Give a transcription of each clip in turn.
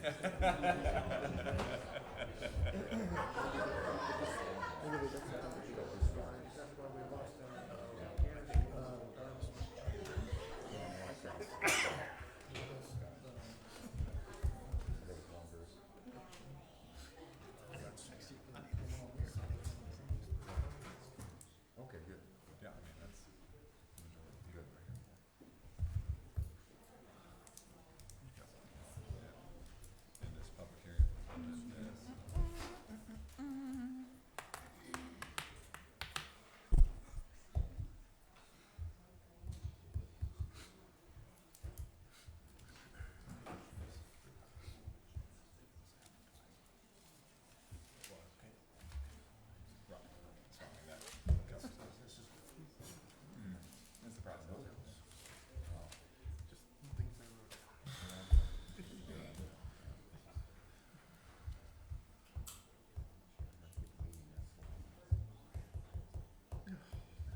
Okay, good. Yeah, I mean, that's Good. in this public hearing. That's the process.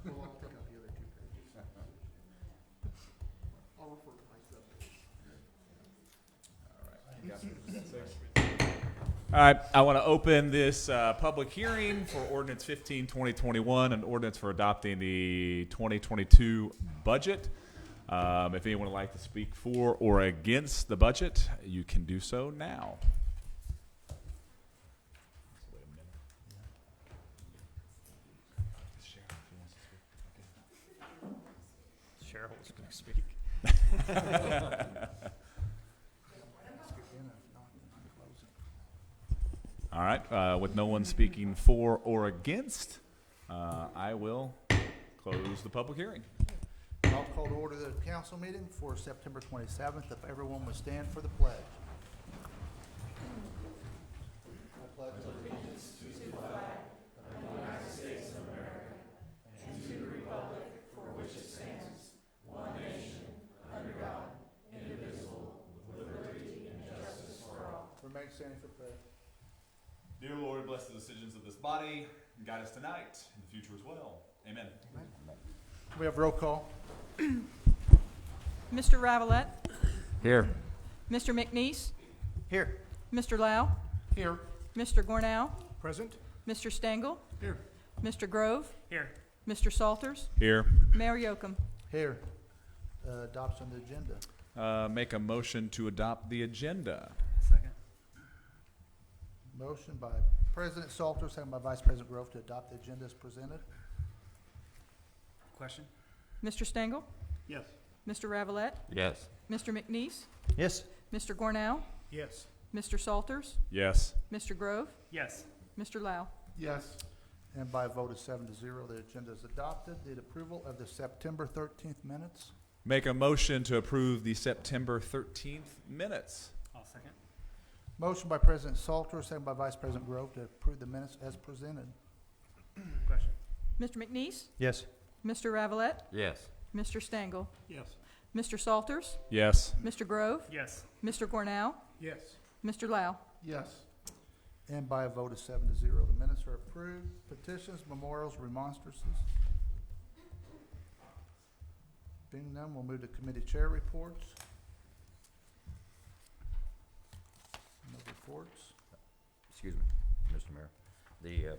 Well, I'll pick up the other two pages. I'll refer to myself. All right, I want to open this public hearing for ordinance 15/2021, an ordinance for adopting the 2022 budget. If anyone would like to speak for or against the budget, you can do so now. Cheryl was going to speak. All right, with no one speaking for or against, I will close the public hearing. I'll call to order the council meeting for September 27th. If everyone would stand for the pledge. I pledge allegiance to the flag of the United States of America and to the republic for which it stands, one nation, under God, indivisible, with liberty and justice for all. Remain standing for prayer. Dear Lord, bless the decisions of this body, and guide us tonight, in the future as well. Amen. We have roll call. Mr. Ravelette, Here. Mr. McNeese, Here. Mr. Lau, Here. Mr. Gornow, Present. Mr. Stengel, Here. Mr. Grove, Here. Mr. Salters, Here. Mayor Yocum. Here. Adoption of the agenda. Make a motion to adopt the agenda. Second. Motion by President Salter, second by Vice President Grove to adopt the agenda as presented. Question? Mr. Stengel, Yes. Mr. Ravelette, Yes. Mr. McNeese, Yes. Mr. Gornow, Yes. Mr. Salters, Yes. Mr. Grove, Yes. Mr. Lau. Yes. And by a vote of 7-0, the agenda is adopted. The approval of the September 13th minutes. Make a motion to approve the September 13th minutes. I'll second. Motion by President Salter, second by Vice President Grove to approve the minutes as presented. Question? Mr. McNeese, Yes. Mr. Ravelette, Yes. Mr. Stengel, Yes. Mr. Salters, Yes. Mr. Grove, Yes. Mr. Gornow, Yes. Mr. Lau. Yes. And by a vote of 7-0, the minutes are approved. Petitions, memorials, remonstrances. Being none, we'll move to committee chair reports. No reports. Excuse me, Mr. Mayor. The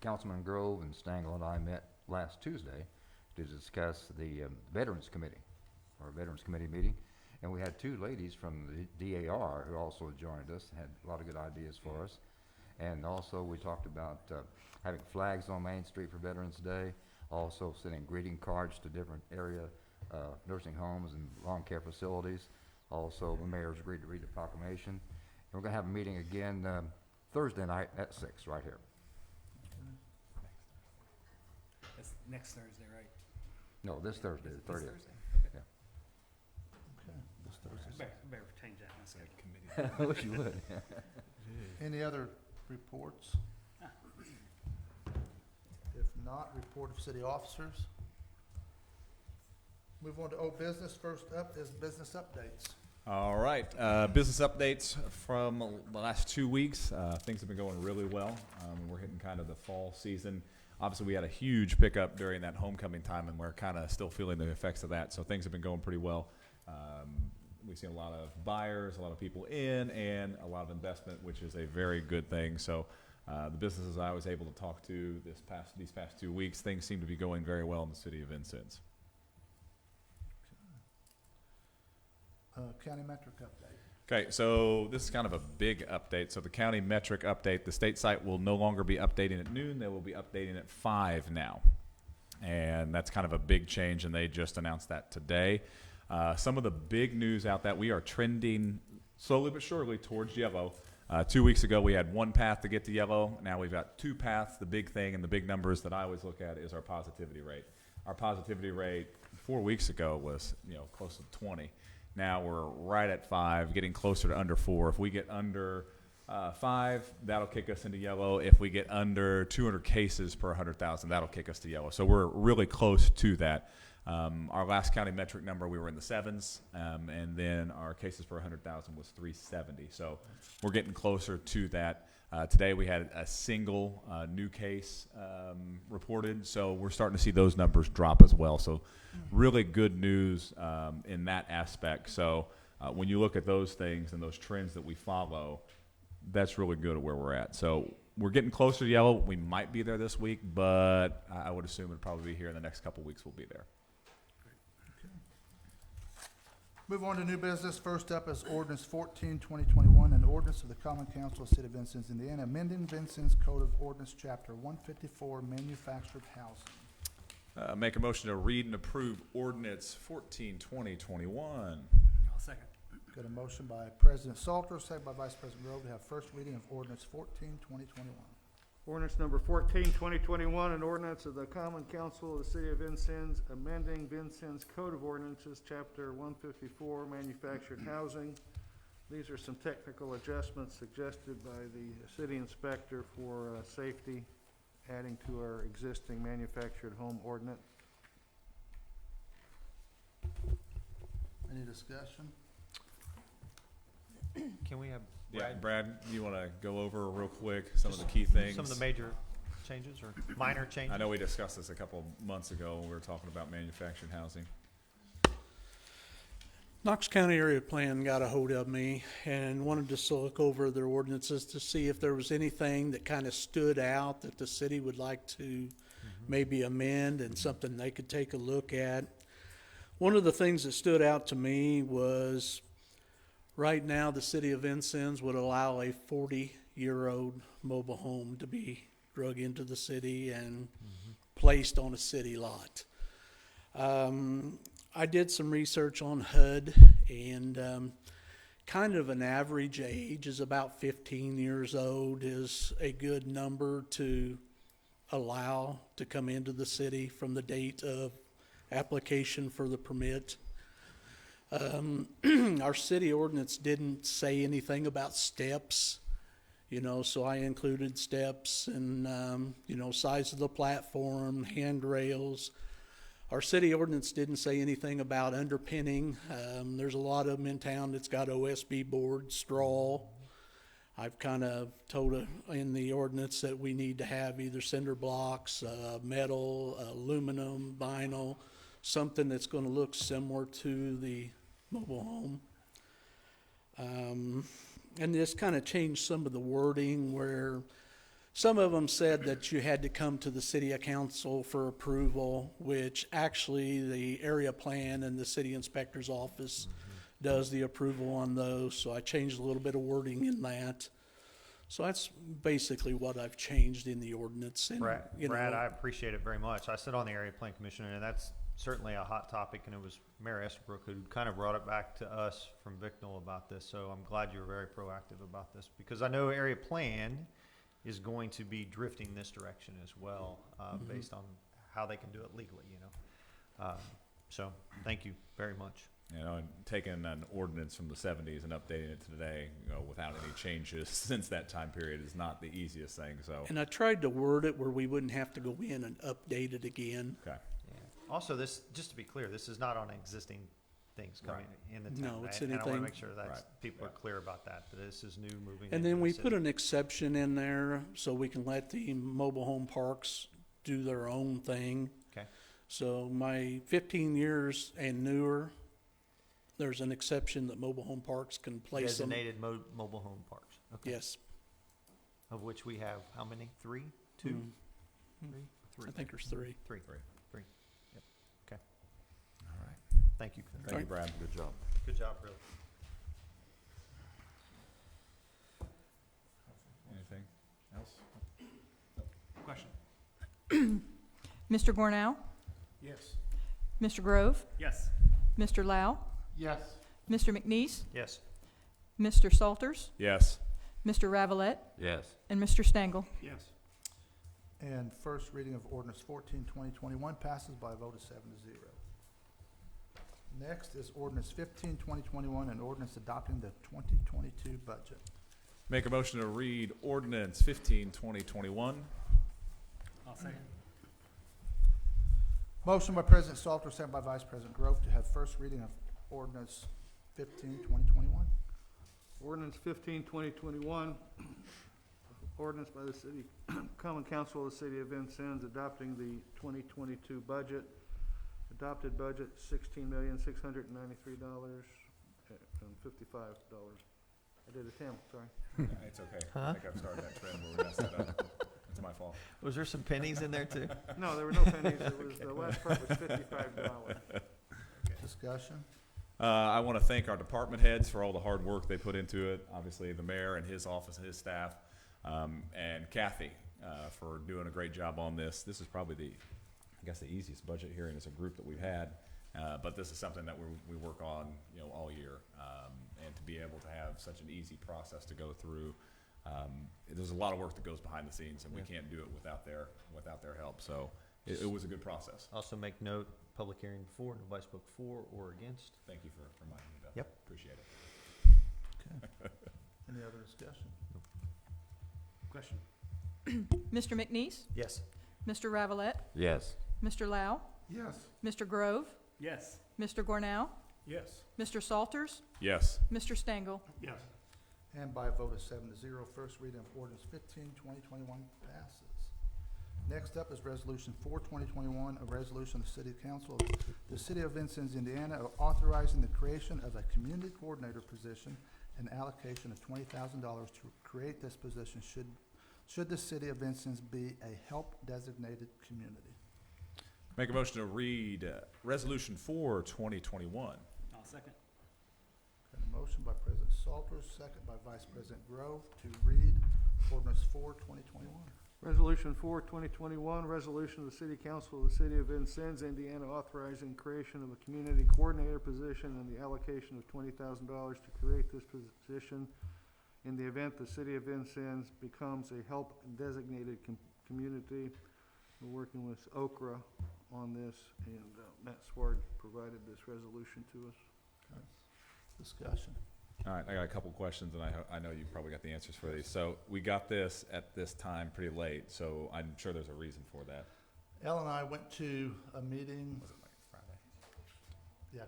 Councilman Grove and Stengel and I met last Tuesday to discuss the Veterans Committee, our Veterans Committee meeting. And we had two ladies from the DAR who also joined us, had a lot of good ideas for us. And also we talked about having flags on Main Street for Veterans Day, also sending greeting cards to different area nursing homes and long care facilities. Also, the mayor's agreed to read the proclamation. And we're gonna have a meeting again Thursday night at 6 right here. That's next Thursday, right? No, this Thursday, the This 30th. Thursday? Okay. This Thursday. Better change that in a second. I wish you would. Any other reports? If not, report of city officers. Move on to old business. First up is business updates. All right, business updates from the last 2 weeks. Things have been going really well. We're hitting kind of the fall season. Obviously, we had a huge pickup during that homecoming time, and we're kind of still feeling the effects of that. So things have been going pretty well. we've seen a lot of buyers, a lot of people in, and a lot of investment, which is a very good thing. So the businesses I was able to talk to these past 2 weeks, things seem to be going very well in the city of Vincennes. County metric update. Okay, so this is kind of a big update. So the county metric update, the state site will no longer be updating at noon. They will be updating at 5 now. And that's kind of a big change, and they just announced that today. Some of the big news out that we are trending slowly but surely towards yellow. 2 weeks ago, we had one path to get to yellow. Now we've got 2 paths. The big thing and the big numbers that I always look at is our positivity rate. Our positivity rate 4 weeks ago was, close to 20. Now we're right at 5, getting closer to under 4. If we get under 5, that'll kick us into yellow. If we get under 200 cases per 100,000, that'll kick us to yellow. So we're really close to that. Our last county metric number, we were in the 7s, and then our cases per 100,000 was 370. So we're getting closer to that. Today we had a single new case reported, so we're starting to see those numbers drop as well. So really good news in that aspect. So when you look at those things and those trends that we follow, that's really good at where we're at. So we're getting closer to yellow. We might be there this week, but I would assume it'll probably be here in the next couple of weeks. We'll be there. Move on to new business. First up is ordinance 14/2021, an ordinance of the Common Council of the City of Vincennes, Indiana, amending Vincennes Code of Ordinance, Chapter 154, Manufactured Housing. Make a motion to read and approve ordinance 14/2021. I'll second. Got a motion by President Salter, second by Vice President Grove, to have first reading of ordinance 14/2021. Ordinance number 14/2021, an ordinance of the Common Council of the City of Vincennes, amending Vincennes Code of Ordinances, Chapter 154, Manufactured Housing. These are some technical adjustments suggested by the city inspector for safety, adding to our existing manufactured home ordinance. Any discussion? Can we have Yeah, Brad, Brad, you want to go over real quick some of the key things? some of the major changes or minor changes? I know we discussed this a couple months ago when we were talking about manufactured housing. Knox County Area Plan got a hold of me and wanted us to look over their ordinances to see if there was anything that kind of stood out that the city would like to maybe amend and something they could take a look at. One of the things that stood out to me was right now the city of Vincennes would allow a 40-year-old mobile home to be drug into the city and placed on a city lot. I did some research on HUD, and kind of an average age is about 15 years old is a good number to allow to come into the city from the date of application for the permit. Our city ordinance didn't say anything about steps, so I included steps and, size of the platform, handrails. Our city ordinance didn't say anything about underpinning. There's a lot of them in town that's got OSB board, straw. I've kind of told in the ordinance that we need to have either cinder blocks, metal, aluminum, vinyl, something that's going to look similar to the mobile home. And this kind of changed some of the wording where some of them said that you had to come to the city council for approval, which actually the area plan and the city inspector's office does the approval on those. So I changed a little bit of wording in that. So that's basically what I've changed in the ordinance. And, Brad, I appreciate it very much. I sit on the area plan commission, and that's certainly a hot topic, and it was Mayor Estabrook who kind of brought it back to us from Bicknell about this. So I'm glad you were very proactive about this, because I know area plan is going to be drifting this direction as well, based on how they can do it legally, So thank you very much. And taking an ordinance from the 70s and updating it to today, without any changes since that time period is not the easiest thing. So, And I tried to word it where we wouldn't have to go in and update it again. okay. Yeah. Also, this, just to be clear, this is not on existing things coming in the town. No, it's And I want anything- to make sure that Right. people are clear about that this is new moving. And into then the we city. put an exception in there so we can let the mobile home parks do their own thing. Okay. So my 15 years and newer There's an exception that mobile home parks can place them. Designated mobile home parks. Okay. Yes. Of which we have how many? 3? 2? Mm. 3? I think there's 3. 3. 3. Yep. Okay. All right. Thank you. Thank you, Brad. Good job. Good job, really. Anything else? Question? Mr. Gornow? Yes. Mr. Grove? Yes. Mr. Lau? Yes. Mr. McNeese? Yes. Mr. Salters? Yes. Mr. Ravelette? Yes. And Mr. Stangle? Yes. And first reading of ordinance 14/2021 passes by a vote of 7-0. Next is ordinance 15/2021, an ordinance adopting the 2022 budget. Make a motion to read ordinance 15/2021. I'll second. Motion by President Salter, second by Vice President Grove to have first reading of ordinance 15/2021. Ordinance 15/2021, ordinance by the city, common council of the city of Vincennes adopting the 2022 budget. Adopted budget $16,693,55. I did a 10, sorry. It's okay. Huh? I think I've started that trend where we messed it up. It's my fault. Was there some pennies in there too? No, there were no pennies, it was, the last part was $55. Discussion? I want to thank our department heads for all the hard work they put into it. Obviously, the mayor and his office and his staff, and Kathy for doing a great job on this. This is probably the easiest budget hearing as a group that we've had. But this is something that we work on, all year. And to be able to have such an easy process to go through, there's a lot of work that goes behind the scenes, and we can't do it without their help. So it was a good process. Also make note, public hearing before, nobody spoke for or against. Thank you for reminding me of that. Yep. Appreciate it. Okay. Any other discussion? Question? Mr. McNeese? Yes. Mr. Ravelette? Yes. Mr. Lau? Yes. Mr. Grove? Yes. Mr. Gornow? Yes. Mr. Salters? Yes. Mr. Stangle? Yes. And by a vote of 7-0, first reading of ordinance 15/2021 passes. Next up is resolution 4/2021, a resolution of the City Council of the City of Vincennes, Indiana, authorizing the creation of a community coordinator position and allocation of $20,000 to create this position should the City of Vincennes be a help designated community. Make a motion to read resolution 4/2021. I'll second. Got a motion by President Salters, second by Vice President Grove to read ordinance 4/2021. Resolution 4/2021, resolution of the City Council of the City of Vincennes, Indiana, authorizing creation of a community coordinator position and the allocation of $20,000 to create this position in the event the City of Vincennes becomes a help designated community. We're working with Okra on this, and Matt Sward provided this resolution to us. Discussion. All right, I got a couple questions, and I know you probably got the answers for these. So we got this at this time pretty late, so I'm sure there's a reason for that. Elle and I went to a meeting, Was it like Friday?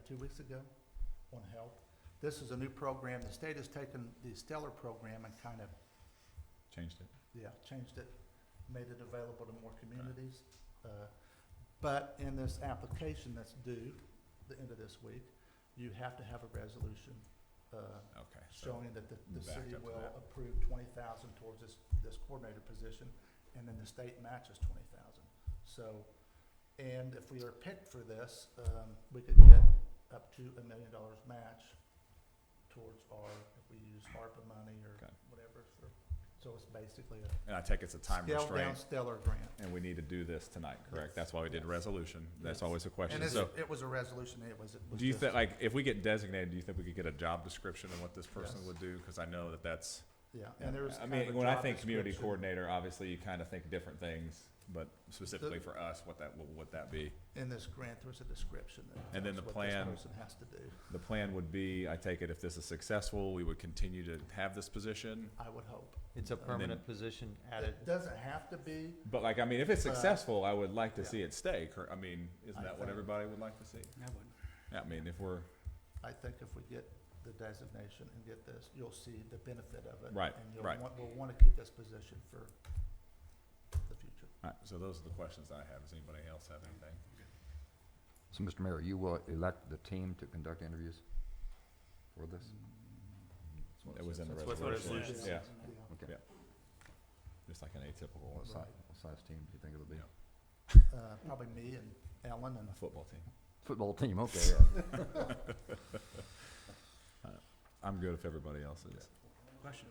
2 weeks ago, on health. This is a new program. The state has taken the Stellar program and kind of, Changed it? changed it, made it available to more communities. But in this application that's due the end of this week, you have to have a resolution Okay. So showing that the backed city up to will that. approve 20,000 towards this coordinator position, and then the state matches 20,000. So, and if we are picked for this, we could get up to $1 million match towards if we use ARPA money or Okay. whatever. So it's basically And I take it's a a time scaled down restraint, Stellar grant. and we need to do this tonight, correct? Yes. That's why we did Yes. resolution. That's Yes. always a question. And So it was a resolution, it was do you just- think, like, if we get designated, do you think we could get a job description of what this person Yes. would do? Because I know that's. Yeah, and there's I kind mean, of a when I job think community description. coordinator, obviously you kind of think different things, but specifically for us, what would that be? In this grant, there's a description that And then tells the what this plan- person has to do, The plan would be, I take it, if this is successful, we would continue to have this position. I would hope. It's a then- permanent position added. It doesn't have to be, But like, I mean, if it's successful, I would like to yeah. see it stay. I mean, isn't I that what think- everybody would like to see? I would. Yeah, I mean, if we're, I think if we get the designation and get this, you'll see the benefit of it. Right, And right. we'll want to keep this position for the future. all right, so those are the questions I have. Does anybody else have anything? So, Mr. Mayor, you will elect the team to conduct interviews? for this? It was in the That's what it resolution. says. Yeah, Okay. Yeah. just like an atypical What size team do you think it'll be? Probably me and Ellen and football team. Football team, okay, yeah. I'm good if everybody else is. Question.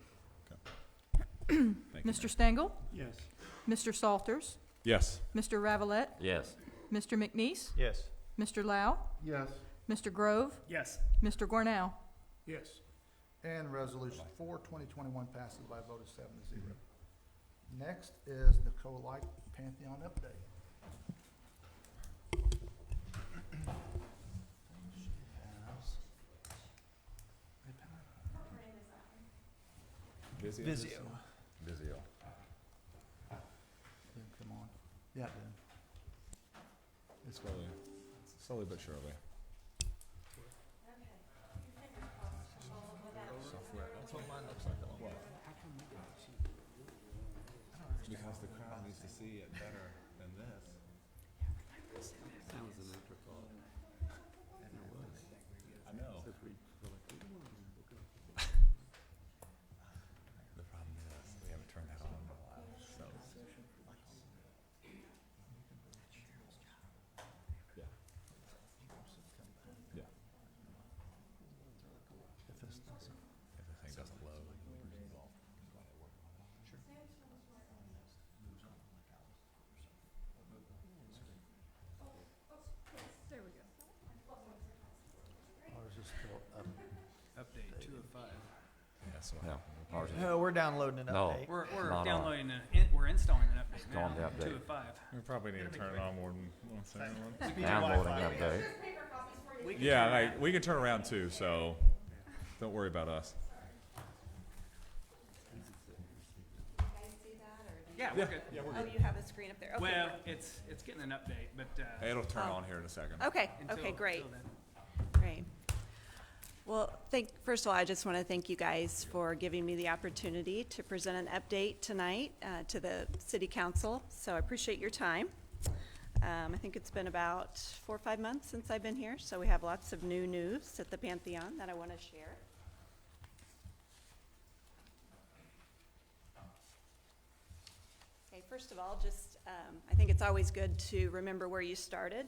Thank you, Mr. Mayor. Stengel? Yes. Mr. Salters? Yes. Mr. Ravelette? Yes. Mr. McNeese? Yes. Mr. Lau? Yes. Mr. Grove? Yes. Mr. Gornow? Yes. And resolution 4/2021 passes by a vote of 7-0. Next is the Co-Light Pantheon update. Vizio. Vizio. Vizio. Come on. Yeah, it's Slowly but surely. Software. That's what mine looks like. What? Because the crowd needs to see it better than this. That was an afterthought. I know. The problem is, we haven't turned that on in a while, so. Yeah. Yeah. if this doesn't. If the thing doesn't load, well. Ours is still up. Update 2 of 5. Yeah, so. Yeah. Ours is- No, we're downloading an No. update. We're Not on. downloading we're installing an update now. Installing the update. 2 of 5. We probably need to turn it on more than once. Downloading update. Yeah, like, we can turn around too, so don't worry about us. Guys see that, or? Yeah, Yeah, we're good. yeah, we're Oh, good. you have a screen up there, okay. Well, it's getting an update, but, It'll turn Oh. on here in a second. Okay, until- okay, great, until then. great. Well, first of all, I just want to thank you guys for giving me the opportunity to present an update tonight to the city council, so I appreciate your time. I think it's been about 4 or 5 months since I've been here, so we have lots of new news at the Pantheon that I want to share. Okay, first of all, just, I think it's always good to remember where you started.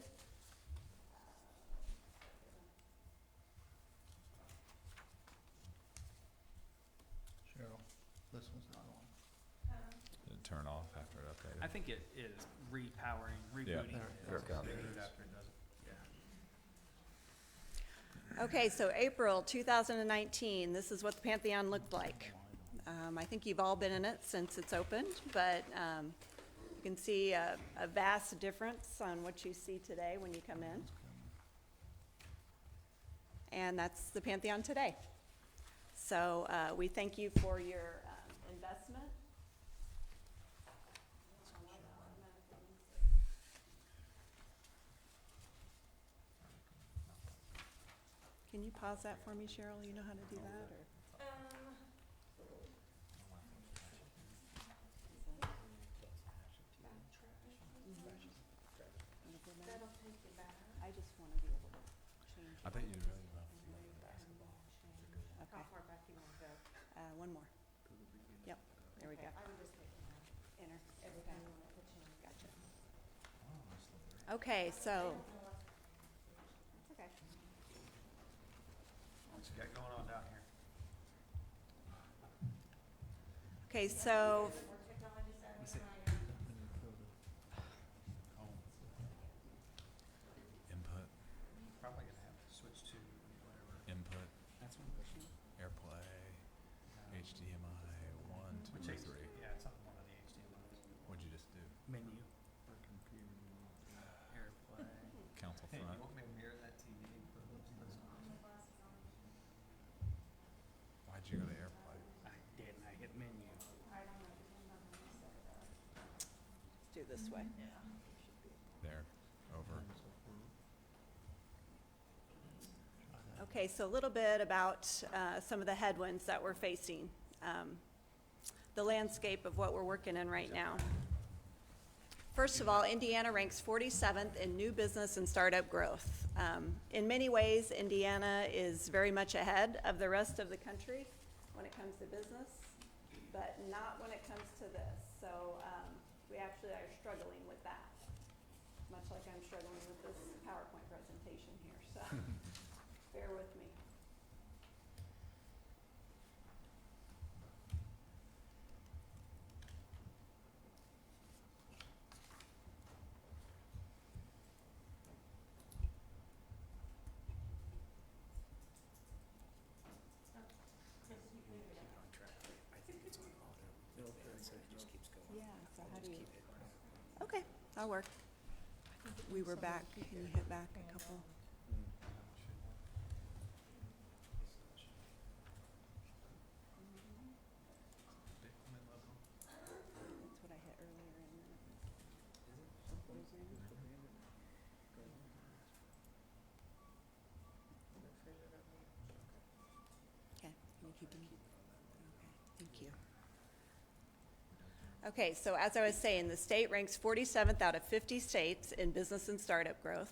Cheryl, this one's not on. It'll turn off after it updated. I think it is repowering, Yeah. rebooting. There it goes. After it does it. Yeah. Okay, so April 2019, this is what the Pantheon looked like. I think you've all been in it since it's opened, but you can see a vast difference on what you see today when you come in. And that's the Pantheon today. So we thank you for your investment. Can you pause that for me, Cheryl? You know how to do that, or? I just want to be able to change. I bet you really love basketball. Okay. How far back you want to go? One more. Yep, there we go. I would just enter every time you want to put you in. Gotcha. Okay, so. Okay. What's you got going on down here? Okay, so. Input, Probably gonna have to switch to whatever. input, That's one question. AirPlay, HDMI, 1, 2, Which 3. Yeah, it's on one of the HDMI's. What'd you just do? Menu. AirPlay. Council Hey, front? you want me to mirror that TV and put those on? Why'd you go to AirPlay? I didn't, I hit menu. Let's do this way. There, over. Okay, so a little bit about some of the headwinds that we're facing, the landscape of what we're working in right now. First of all, Indiana ranks 47th in new business and startup growth. In many ways, Indiana is very much ahead of the rest of the country when it comes to business, but not when it comes to this. So we actually are struggling with that, much like I'm struggling with this PowerPoint presentation here. So bear with me. Yeah, so how do you? Okay, that'll work. We were back. Can you hit back a couple? That's what I hit earlier and then okay, can you keep them? Okay, thank you. Okay, so as I was saying, the state ranks 47th out of 50 states in business and startup growth.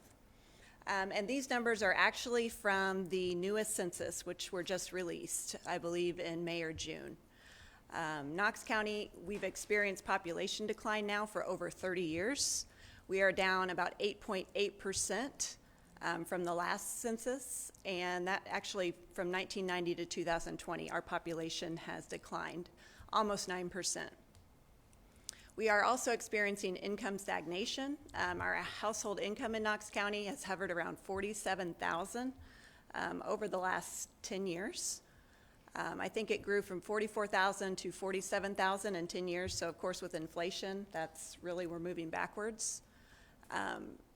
And these numbers are actually from the newest census, which were just released, I believe, in May or June. Knox County, we've experienced population decline now for over 30 years. We are down about 8.8% from the last census, and that actually from 1990 to 2020, our population has declined almost 9%. We are also experiencing income stagnation. Our household income in Knox County has hovered around $47,000 over the last 10 years. I think it grew from $44,000 to $47,000 in 10 years. So of course with inflation, that's really, we're moving backwards.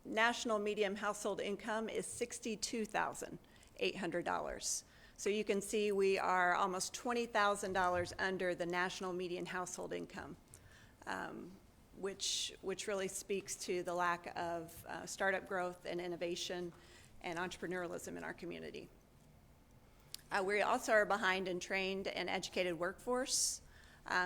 National median household income is $62,800. So you can see we are almost $20,000 under the national median household income. Which really speaks to the lack of startup growth and innovation and entrepreneurialism in our community. We also are behind in trained and educated workforce.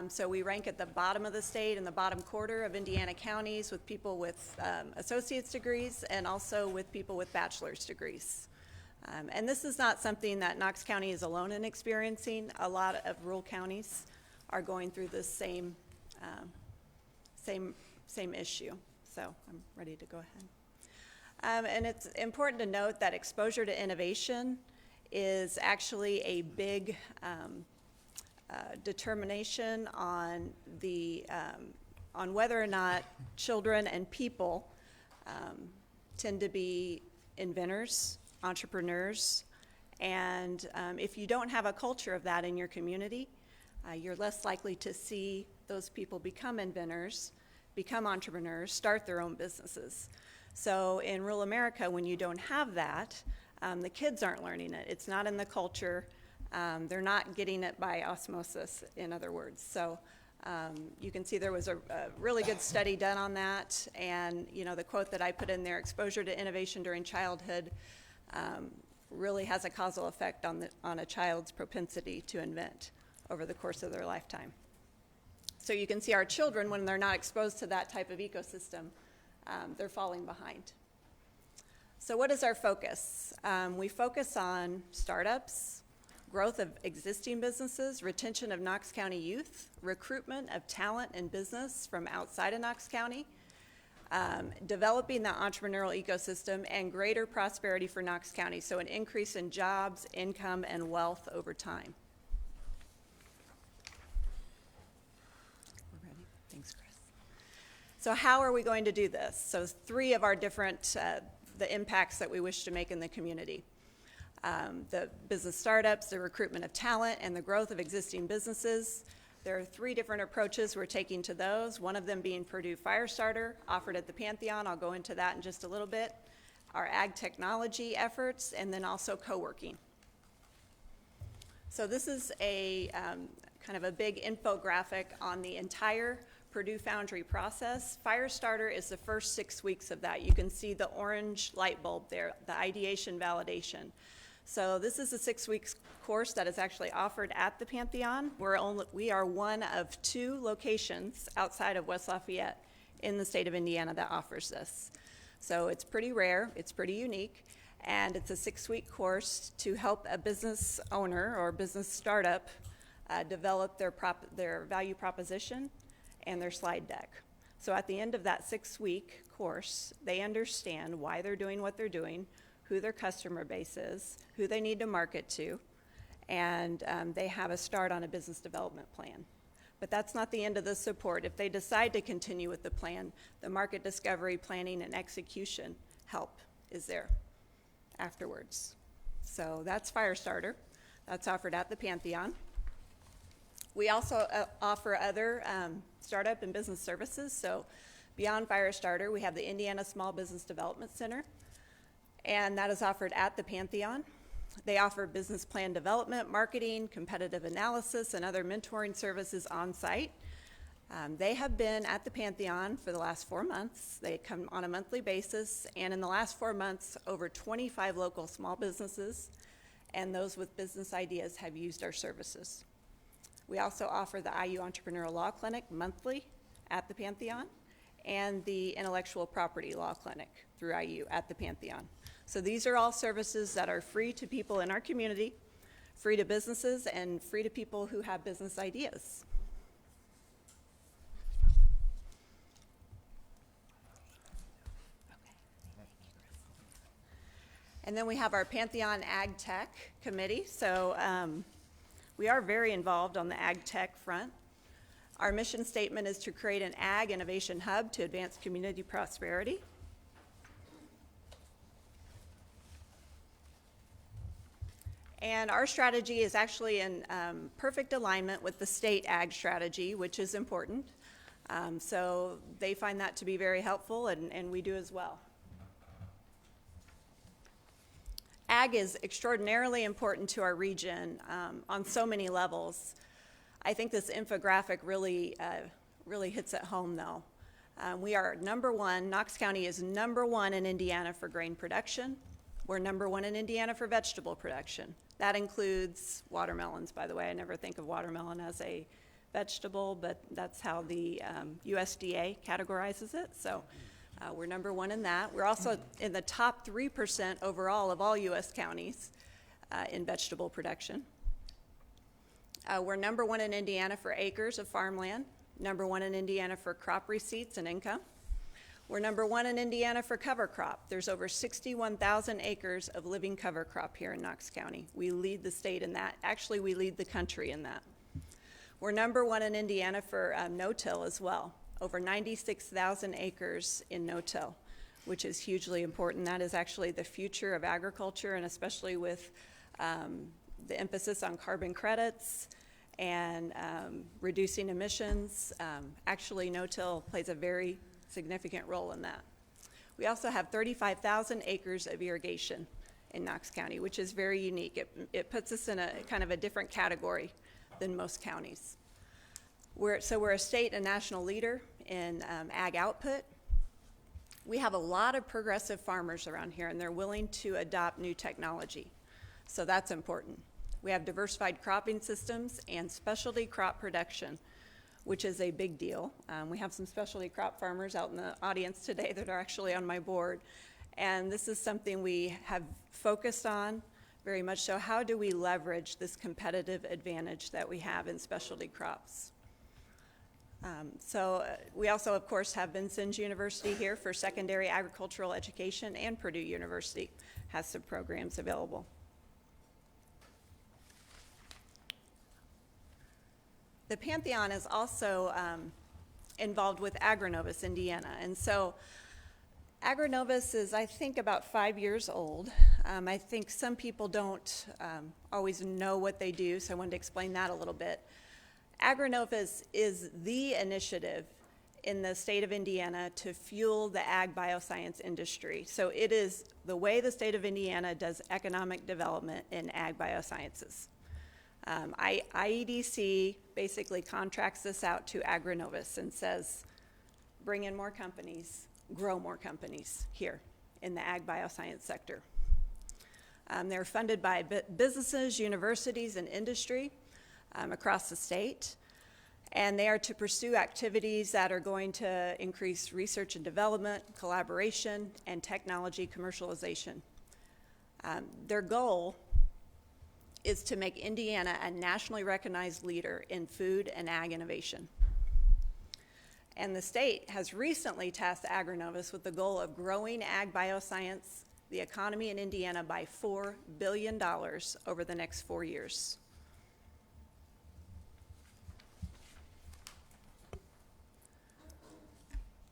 So we rank at the bottom of the state in the bottom quarter of Indiana counties with people with associate's degrees and also with people with bachelor's degrees. And this is not something that Knox County is alone in experiencing. A lot of rural counties are going through this same issue. So I'm ready to go ahead. And it's important to note that exposure to innovation is actually a big determination on whether or not children and people tend to be inventors, entrepreneurs, and if you don't have a culture of that in your community, you're less likely to see those people become inventors, become entrepreneurs, start their own businesses. So in rural America, when you don't have that, the kids aren't learning it. It's not in the culture. They're not getting it by osmosis, in other words. So you can see there was a really good study done on that. And you know, the quote that I put in there, exposure to innovation during childhood really has a causal effect on a child's propensity to invent over the course of their lifetime. So you can see our children, when they're not exposed to that type of ecosystem, they're falling behind. So what is our focus? We focus on startups, growth of existing businesses, retention of Knox County youth, recruitment of talent and business from outside of Knox County, developing the entrepreneurial ecosystem, and greater prosperity for Knox County, so an increase in jobs, income, and wealth over time. We're ready? Thanks, Chris. So how are we going to do this? So 3 of our different, the impacts that we wish to make in the community. The business startups, the recruitment of talent, and the growth of existing businesses. There are 3 different approaches we're taking to those, one of them being Purdue Firestarter, offered at the Pantheon. I'll go into that in just a little bit. Our ag technology efforts, and then also co-working. So this is a kind of a big infographic on the entire Purdue Foundry process. Firestarter is the first 6 weeks of that. You can see the orange light bulb there, the ideation validation. So this is a 6 weeks course that is actually offered at the Pantheon. We are one of 2 locations outside of West Lafayette in the state of Indiana that offers this. So it's pretty rare, it's pretty unique, and it's a 6-week course to help a business owner or business startup develop their value proposition and their slide deck. So at the end of that 6-week course, they understand why they're doing what they're doing, who their customer base is, who they need to market to, and they have a start on a business development plan. But that's not the end of the support. If they decide to continue with the plan, the market discovery, planning, and execution help is there afterwards. So that's Firestarter. That's offered at the Pantheon. We also offer other startup and business services. So beyond Firestarter, we have the Indiana Small Business Development Center, and that is offered at the Pantheon. They offer business plan development, marketing, competitive analysis, and other mentoring services on site. They have been at the Pantheon for the last 4 months. They come on a monthly basis, and in the last 4 months, over 25 local small businesses and those with business ideas have used our services. We also offer the IU Entrepreneurial Law Clinic monthly at the Pantheon and the Intellectual Property Law Clinic through IU at the Pantheon. So these are all services that are free to people in our community, free to businesses, and free to people who have business ideas. And then we have our Pantheon Ag Tech Committee. So we are very involved on the Ag Tech front. Our mission statement is to create an ag innovation hub to advance community prosperity. And our strategy is actually in perfect alignment with the state ag strategy, which is important. So they find that to be very helpful, and we do as well. Ag is extraordinarily important to our region on so many levels. I think this infographic really hits it home, though. We are number one. Knox County is number one in Indiana for grain production. We're number one in Indiana for vegetable production. That includes watermelons, by the way. I never think of watermelon as a vegetable, but that's how the USDA categorizes it. So we're number one in that. We're also in the top 3% overall of all U.S. counties in vegetable production. We're number one in Indiana for acres of farmland, number one in Indiana for crop receipts and income. We're number one in Indiana for cover crop. There's over 61,000 acres of living cover crop here in Knox County. We lead the state in that. Actually, we lead the country in that. We're number one in Indiana for no-till as well. Over 96,000 acres in no-till, which is hugely important. That is actually the future of agriculture, and especially with the emphasis on carbon credits and reducing emissions. Actually, no-till plays a very significant role in that. We also have 35,000 acres of irrigation in Knox County, which is very unique. It puts us in a kind of a different category than most counties. We're a state and national leader in ag output. We have a lot of progressive farmers around here, and they're willing to adopt new technology. So that's important. We have diversified cropping systems and specialty crop production, which is a big deal. We have some specialty crop farmers out in the audience today that are actually on my board. And this is something we have focused on very much so. How do we leverage this competitive advantage that we have in specialty crops? We also, of course, have Vincennes University here for secondary agricultural education, and Purdue University has some programs available. The Pantheon is also involved with Agronovus Indiana, and so Agronovus is, I think, about 5 years old. I think some people don't always know what they do, so I wanted to explain that a little bit. Agronovus is the initiative in the state of Indiana to fuel the ag bioscience industry. So it is the way the state of Indiana does economic development in ag biosciences. IEDC basically contracts this out to Agronovus and says, bring in more companies, grow more companies here in the ag bioscience sector. They're funded by businesses, universities, and industry across the state. And they are to pursue activities that are going to increase research and development, collaboration, and technology commercialization. Their goal is to make Indiana a nationally recognized leader in food and ag innovation. And the state has recently tasked AgriNovus with the goal of growing ag bioscience, the economy in Indiana, by $4 billion over the next 4 years.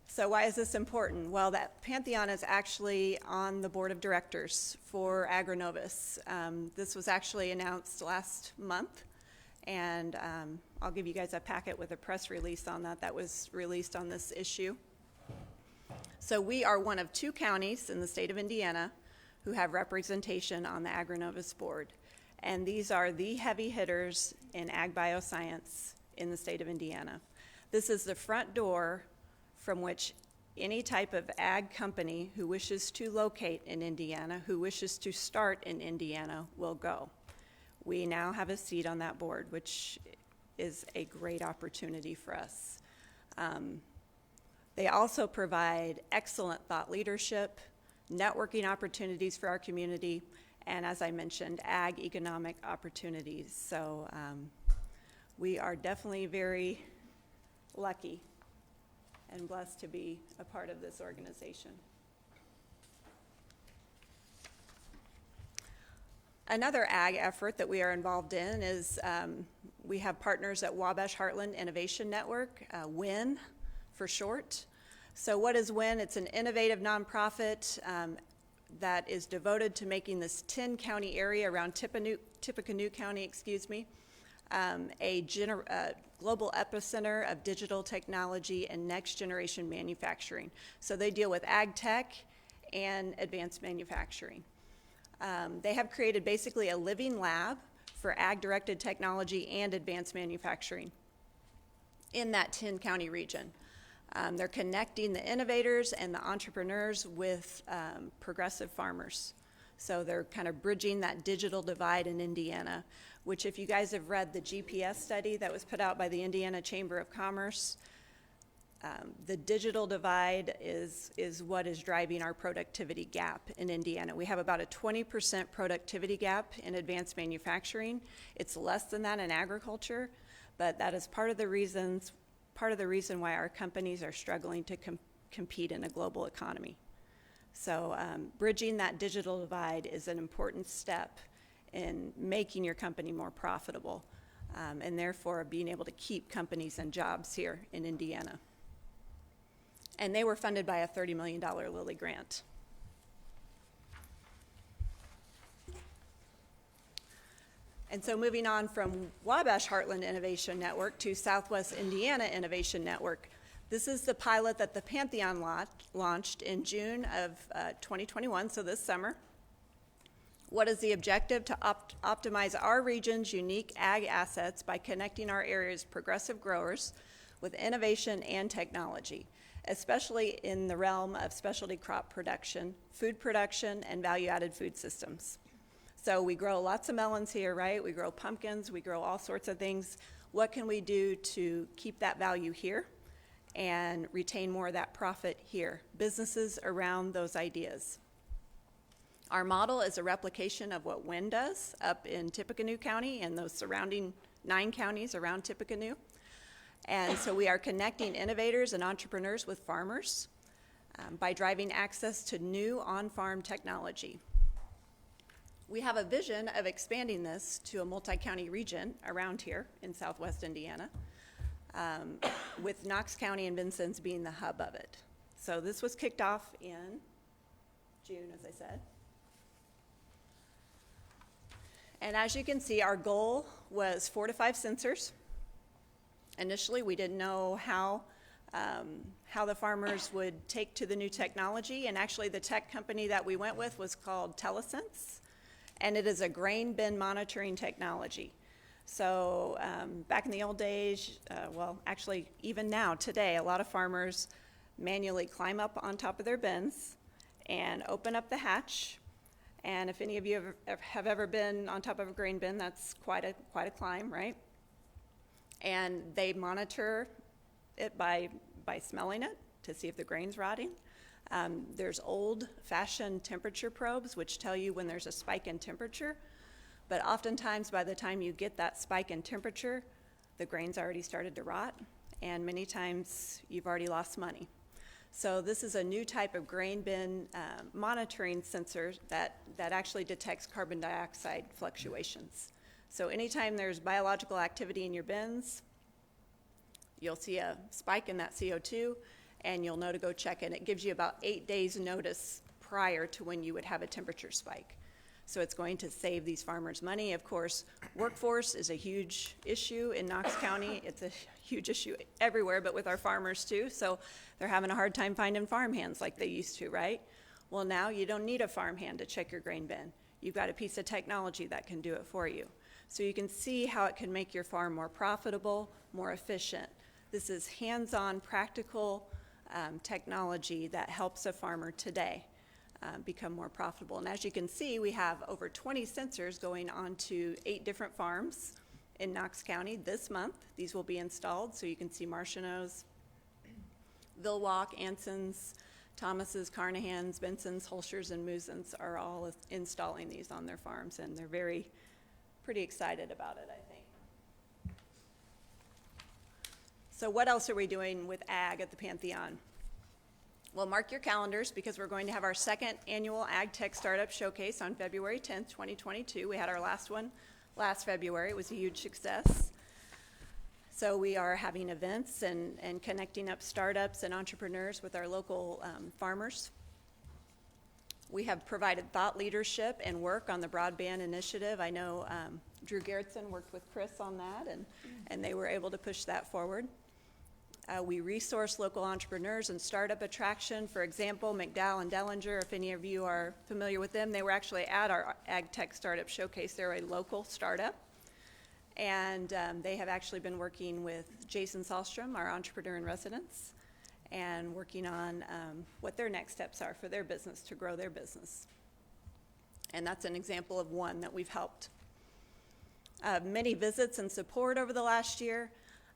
So why is this important? Well, that Pantheon is actually on the board of directors for AgriNovus. This was actually announced last month, and I'll give you guys a packet with a press release on that was released on this issue. So we are one of 2 counties in the state of Indiana who have representation on the AgriNovus board. And these are the heavy hitters in ag bioscience in the state of Indiana. This is the front door from which any type of ag company who wishes to locate in Indiana, who wishes to start in Indiana, will go. We now have a seat on that board, which is a great opportunity for us. They also provide excellent thought leadership, networking opportunities for our community, and as I mentioned, ag economic opportunities. So we are definitely very lucky and blessed to be a part of this organization. Another ag effort that we are involved in is we have partners at Wabash Heartland Innovation Network, WIN for short. So what is WIN? It's an innovative nonprofit that is devoted to making this 10-county area around Tippecanoe County, a global epicenter of digital technology and next-generation manufacturing. So they deal with ag tech and advanced manufacturing. They have created basically a living lab for ag-directed technology and advanced manufacturing in that 10-county region. They're connecting the innovators and the entrepreneurs with progressive farmers. So they're kind of bridging that digital divide in Indiana, which if you guys have read the GPS study that was put out by the Indiana Chamber of Commerce, the digital divide is what is driving our productivity gap in Indiana. We have about a 20% productivity gap in advanced manufacturing. It's less than that in agriculture, but that is part of the reason why our companies are struggling to compete in a global economy. So bridging that digital divide is an important step in making your company more profitable, and therefore being able to keep companies and jobs here in Indiana. And they were funded by a $30 million Lilly grant. And so moving on from Wabash Heartland Innovation Network to Southwest Indiana Innovation Network. This is the pilot that the Pantheon launched in June of 2021, so this summer. What is the objective? To optimize our region's unique ag assets by connecting our area's progressive growers with innovation and technology, especially in the realm of specialty crop production, food production, and value-added food systems. So we grow lots of melons here, right? We grow pumpkins, we grow all sorts of things. What can we do to keep that value here and retain more of that profit here? Businesses around those ideas. Our model is a replication of what WIN does up in Tippecanoe County and those surrounding 9 counties around Tippecanoe. And so we are connecting innovators and entrepreneurs with farmers by driving access to new on-farm technology. We have a vision of expanding this to a multi-county region around here in Southwest Indiana, with Knox County and Vincennes being the hub of it. So this was kicked off in June, as I said. And as you can see, our goal was 4 to 5 sensors. Initially, we didn't know how the farmers would take to the new technology, and actually the tech company that we went with was called Telesense, and it is a grain bin monitoring technology. So back in the old days, well, actually even now, today, a lot of farmers manually climb up on top of their bins and open up the hatch. And if any of you have ever been on top of a grain bin, that's quite a climb, right? And they monitor it by smelling it to see if the grain's rotting. There's old-fashioned temperature probes which tell you when there's a spike in temperature, but oftentimes by the time you get that spike in temperature, the grain's already started to rot, and many times you've already lost money. So this is a new type of grain bin monitoring sensor that actually detects carbon dioxide fluctuations. So anytime there's biological activity in your bins, you'll see a spike in that CO2, and you'll know to go check it. It gives you about 8 days notice prior to when you would have a temperature spike. So it's going to save these farmers money. Of course, workforce is a huge issue in Knox County. It's a huge issue everywhere, but with our farmers too. So they're having a hard time finding farm hands like they used to, right? Well, now you don't need a farm hand to check your grain bin. You've got a piece of technology that can do it for you. So you can see how it can make your farm more profitable, more efficient. This is hands-on, practical technology that helps a farmer today become more profitable. And as you can see, we have over 20 sensors going on to 8 different farms in Knox County this month. These will be installed, so you can see Martineau's, Vilwalk, Anson's, Thomas's, Carnahan's, Benson's, Holscher's, and Musen's are all installing these on their farms, and they're pretty excited about it, I think. So what else are we doing with ag at the Pantheon? Well, mark your calendars because we're going to have our second annual Ag Tech Startup Showcase on February 10th, 2022. We had our last one last February. It was a huge success. So we are having events and connecting up startups and entrepreneurs with our local farmers. We have provided thought leadership and work on the broadband initiative. I know Drew Gerritsen worked with Chris on that, and they were able to push that forward. We resource local entrepreneurs and startup attraction. For example, McDowell and Dellinger, if any of you are familiar with them, they were actually at our Ag Tech Startup Showcase. They're a local startup. And they have actually been working with Jason Sahlstrom, our entrepreneur in residence, and working on what their next steps are for their business to grow their business. And that's an example of one that we've helped. Many visits and support over the last year.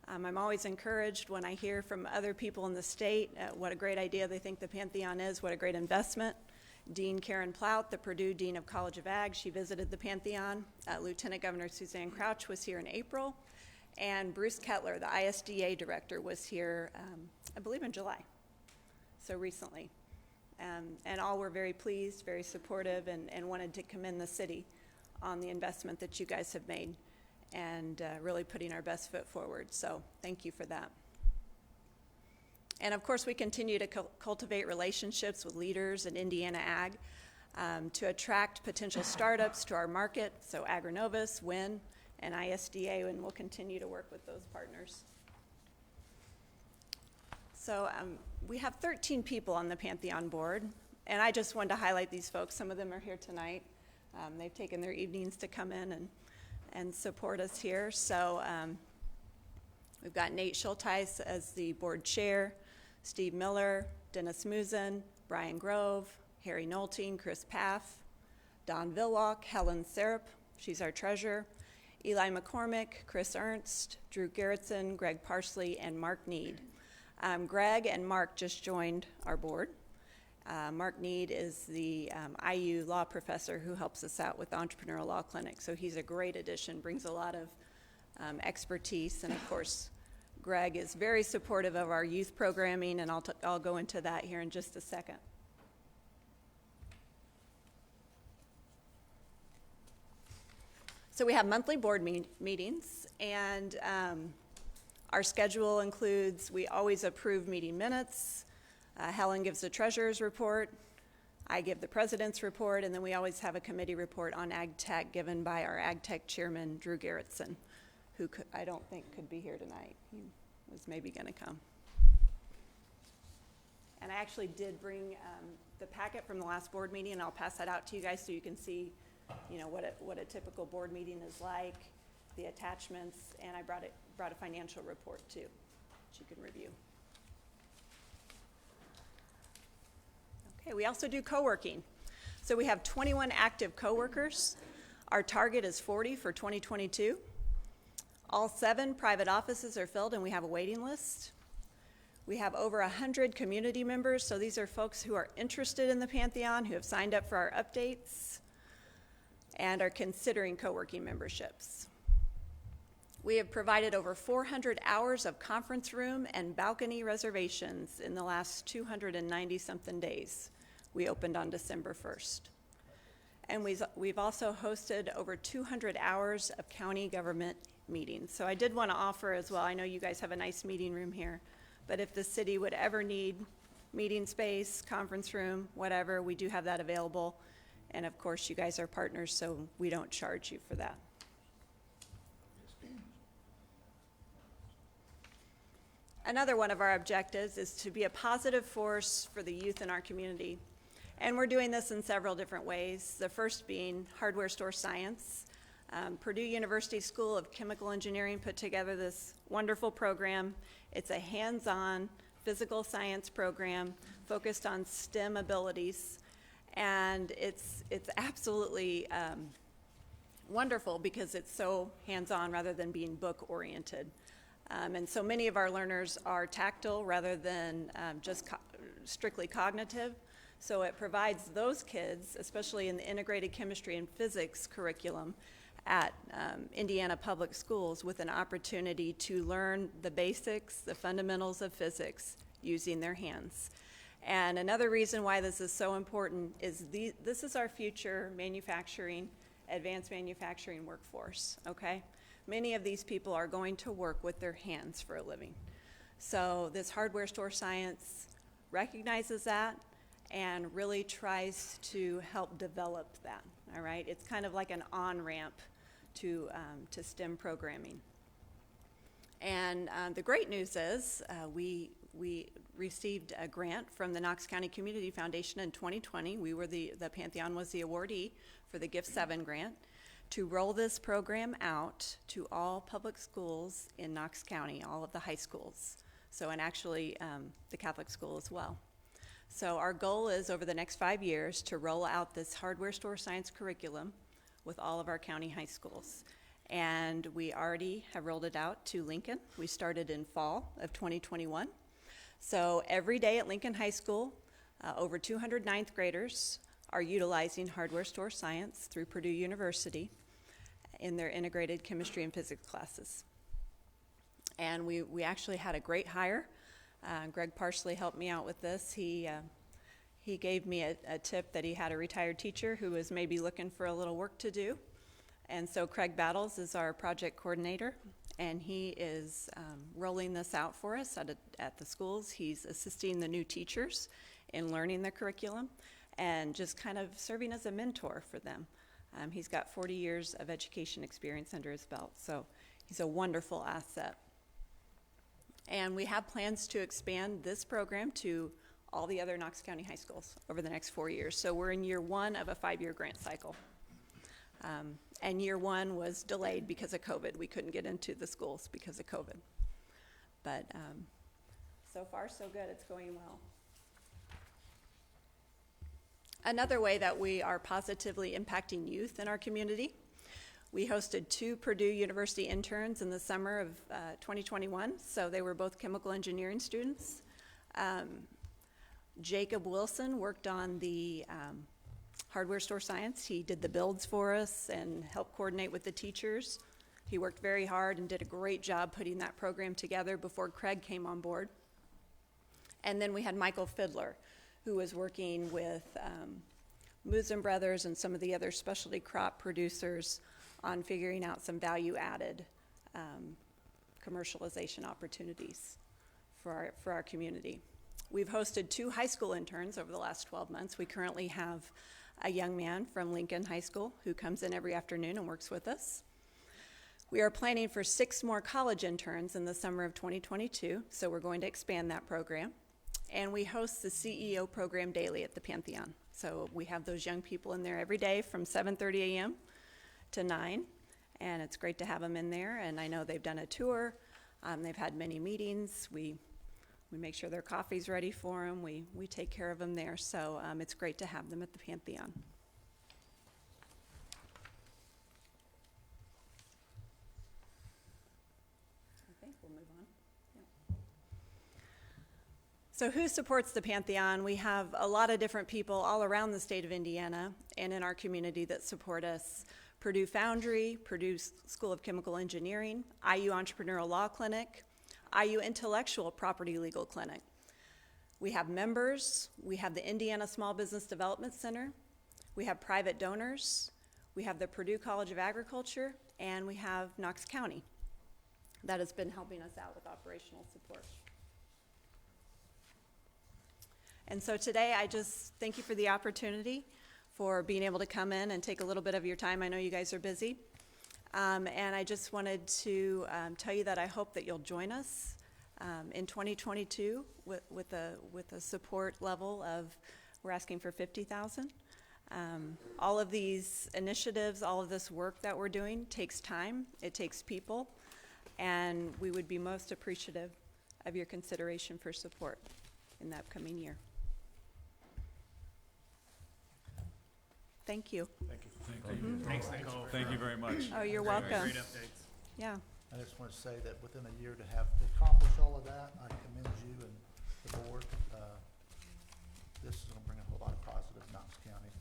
I'm always encouraged when I hear from other people in the state what a great idea they think the Pantheon is, what a great investment. Dean Karen Plout, the Purdue Dean of College of Ag, she visited the Pantheon. Lieutenant Governor Suzanne Crouch was here in April. And Bruce Kettler, the ISDA director, was here, I believe in July, so recently. And all were very pleased, very supportive, and wanted to commend the city on the investment that you guys have made and really putting our best foot forward. So thank you for that. And of course, we continue to cultivate relationships with leaders in Indiana Ag to attract potential startups to our market. So Agronovus, WIN, and ISDA, and we'll continue to work with those partners. So we have 13 people on the Pantheon board, and I just wanted to highlight these folks. Some of them are here tonight. They've taken their evenings to come in and support us here. So we've got Nate Schulteis as the board chair, Steve Miller, Dennis Musen, Brian Grove, Harry Nolting, Chris Paff, Don Vilwalk, Helen Serup, she's our treasurer, Eli McCormick, Chris Ernst, Drew Gerritsen, Greg Parsley, and Mark Need. Greg and Mark just joined our board. Mark Need is the IU law professor who helps us out with the Entrepreneurial Law Clinic. So he's a great addition, brings a lot of expertise. And of course, Greg is very supportive of our youth programming, and I'll go into that here in just a second. So we have monthly board meetings, and our schedule includes, we always approve meeting minutes. Helen gives the treasurer's report. I give the president's report, and then we always have a committee report on Ag Tech given by our Ag Tech chairman, Drew Gerritsen, who I don't think could be here tonight. He was maybe going to come. And I actually did bring the packet from the last board meeting, and I'll pass that out to you guys so you can see, you know, what a typical board meeting is like, the attachments, and I brought a financial report too, that you can review. Okay, we also do co-working. So we have 21 active co-workers. Our target is 40 for 2022. All 7 private offices are filled, and we have a waiting list. We have over 100 community members, so these are folks who are interested in the Pantheon, who have signed up for our updates, and are considering co-working memberships. We have provided over 400 hours of conference room and balcony reservations in the last 290-something days. We opened on December 1st. And we've also hosted over 200 hours of county government meetings. So I did want to offer as well, I know you guys have a nice meeting room here, but if the city would ever need meeting space, conference room, whatever, we do have that available. And of course, you guys are partners, so we don't charge you for that. Another one of our objectives is to be a positive force for the youth in our community. And we're doing this in several different ways. The first being hardware store science. Purdue University School of Chemical Engineering put together this wonderful program. It's a hands-on physical science program focused on STEM abilities. And it's absolutely wonderful because it's so hands-on rather than being book-oriented. And so many of our learners are tactile rather than just strictly cognitive. So it provides those kids, especially in the integrated chemistry and physics curriculum at Indiana Public Schools, with an opportunity to learn the basics, the fundamentals of physics using their hands. And another reason why this is so important is this is our future manufacturing, advanced manufacturing workforce, okay? Many of these people are going to work with their hands for a living. So this hardware store science recognizes that and really tries to help develop that, all right? It's kind of like an on-ramp to STEM programming. And the great news is we received a grant from the Knox County Community Foundation in 2020. We were the Pantheon was the awardee for the Gift 7 grant, to roll this program out to all public schools in Knox County, all of the high schools. So, and actually the Catholic school as well. So our goal is over the next 5 years to roll out this hardware store science curriculum with all of our county high schools. And we already have rolled it out to Lincoln. We started in fall of 2021. So every day at Lincoln High School, over 200 ninth graders are utilizing hardware store science through Purdue University in their integrated chemistry and physics classes. And we actually had a great hire. Greg Parsley helped me out with this. He gave me a tip that he had a retired teacher who was maybe looking for a little work to do. And so Craig Battles is our project coordinator, and he is rolling this out for us at the schools. He's assisting the new teachers in learning the curriculum and just kind of serving as a mentor for them. He's got 40 years of education experience under his belt, so he's a wonderful asset. And we have plans to expand this program to all the other Knox County high schools over the next 4 years. So we're in year 1 of a 5-year grant cycle. And year 1 was delayed because of COVID. We couldn't get into the schools because of COVID. But so far, so good. It's going well. Another way that we are positively impacting youth in our community, we hosted 2 Purdue University interns in the summer of 2021. So they were both chemical engineering students. Jacob Wilson worked on the hardware store science. He did the builds for us and helped coordinate with the teachers. He worked very hard and did a great job putting that program together before Craig came on board. And then we had Michael Fiddler, who was working with Musen Brothers and some of the other specialty crop producers on figuring out some value-added commercialization opportunities for our community. We've hosted 2 high school interns over the last 12 months. We currently have a young man from Lincoln High School who comes in every afternoon and works with us. We are planning for 6 more college interns in the summer of 2022, so we're going to expand that program. And we host the CEO program daily at the Pantheon. So we have those young people in there every day from 7:30 a.m. to 9, and it's great to have them in there. And I know they've done a tour. They've had many meetings. We make sure their coffee's ready for them. We take care of them there. So it's great to have them at the Pantheon. So who supports the Pantheon? We have a lot of different people all around the state of Indiana and in our community that support us. Purdue Foundry, Purdue School of Chemical Engineering, IU Entrepreneurial Law Clinic, IU Intellectual Property Legal Clinic. We have members, we have the Indiana Small Business Development Center, we have private donors, we have the Purdue College of Agriculture, and we have Knox County that has been helping us out with operational support. And so today, I just thank you for the opportunity for being able to come in and take a little bit of your time. I know you guys are busy. And I just wanted to tell you that I hope that you'll join us in 2022 with a support level of, we're asking for $50,000. All of these initiatives, all of this work that we're doing takes time, it takes people, and we would be most appreciative of your consideration for support in the upcoming year. Thank you. Thanks, Nicole. Thank you very much. Oh, you're welcome. Great updates. Yeah. I just want to say that within a year to have accomplished all of that, I commend you and the board. This is going to bring a whole lot of positive to Knox County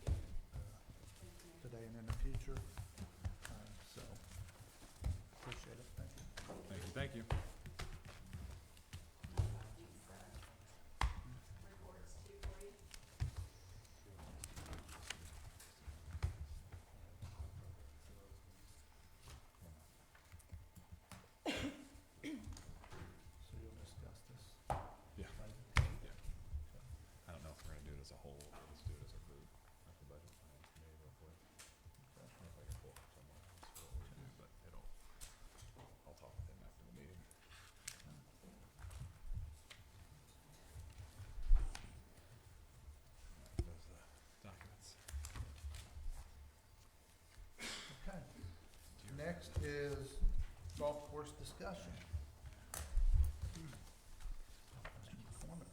today and in the future. So appreciate it. Thank you. Thank you. So you'll discuss this. Yeah. later? I don't know if we're gonna do it as a whole, or let's do it as a group. At the budget finance committee real quick. I don't know if I can pull it from somewhere else, what we'll do, but I'll talk with him after the meeting. Those documents. Okay. Next is golf course discussion. Mr. McCormick.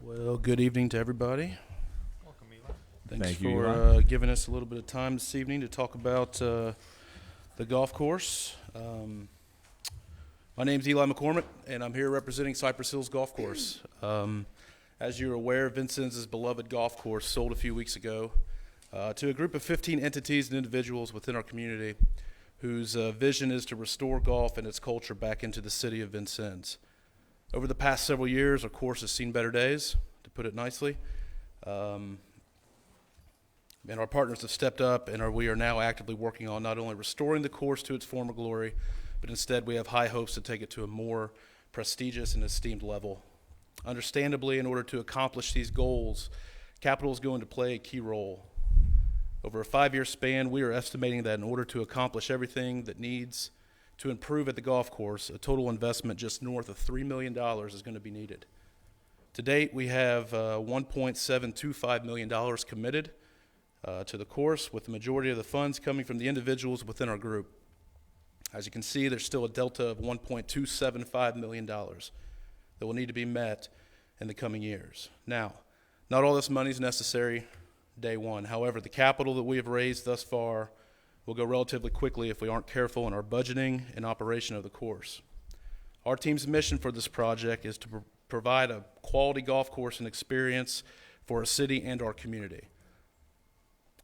Well, good evening to everybody. Welcome, Eli. Thanks Thank you, for Eli. giving us a little bit of time this evening to talk about the golf course. My name's Eli McCormick, and I'm here representing Cypress Hills Golf Course. As you're aware, Vincennes' beloved golf course sold a few weeks ago to a group of 15 entities and individuals within our community whose vision is to restore golf and its culture back into the city of Vincennes. Over the past several years, our course has seen better days, to put it nicely. And our partners have stepped up, and we are now actively working on not only restoring the course to its former glory, but instead we have high hopes to take it to a more prestigious and esteemed level. Understandably, in order to accomplish these goals, capital is going to play a key role. Over a 5-year span, we are estimating that in order to accomplish everything that needs to improve at the golf course, a total investment just north of $3 million is going to be needed. To date, we have $1.725 million committed to the course, with the majority of the funds coming from the individuals within our group. As you can see, there's still a delta of $1.275 million that will need to be met in the coming years. Now, not all this money is necessary day one. However, the capital that we have raised thus far will go relatively quickly if we aren't careful in our budgeting and operation of the course. Our team's mission for this project is to provide a quality golf course and experience for our city and our community.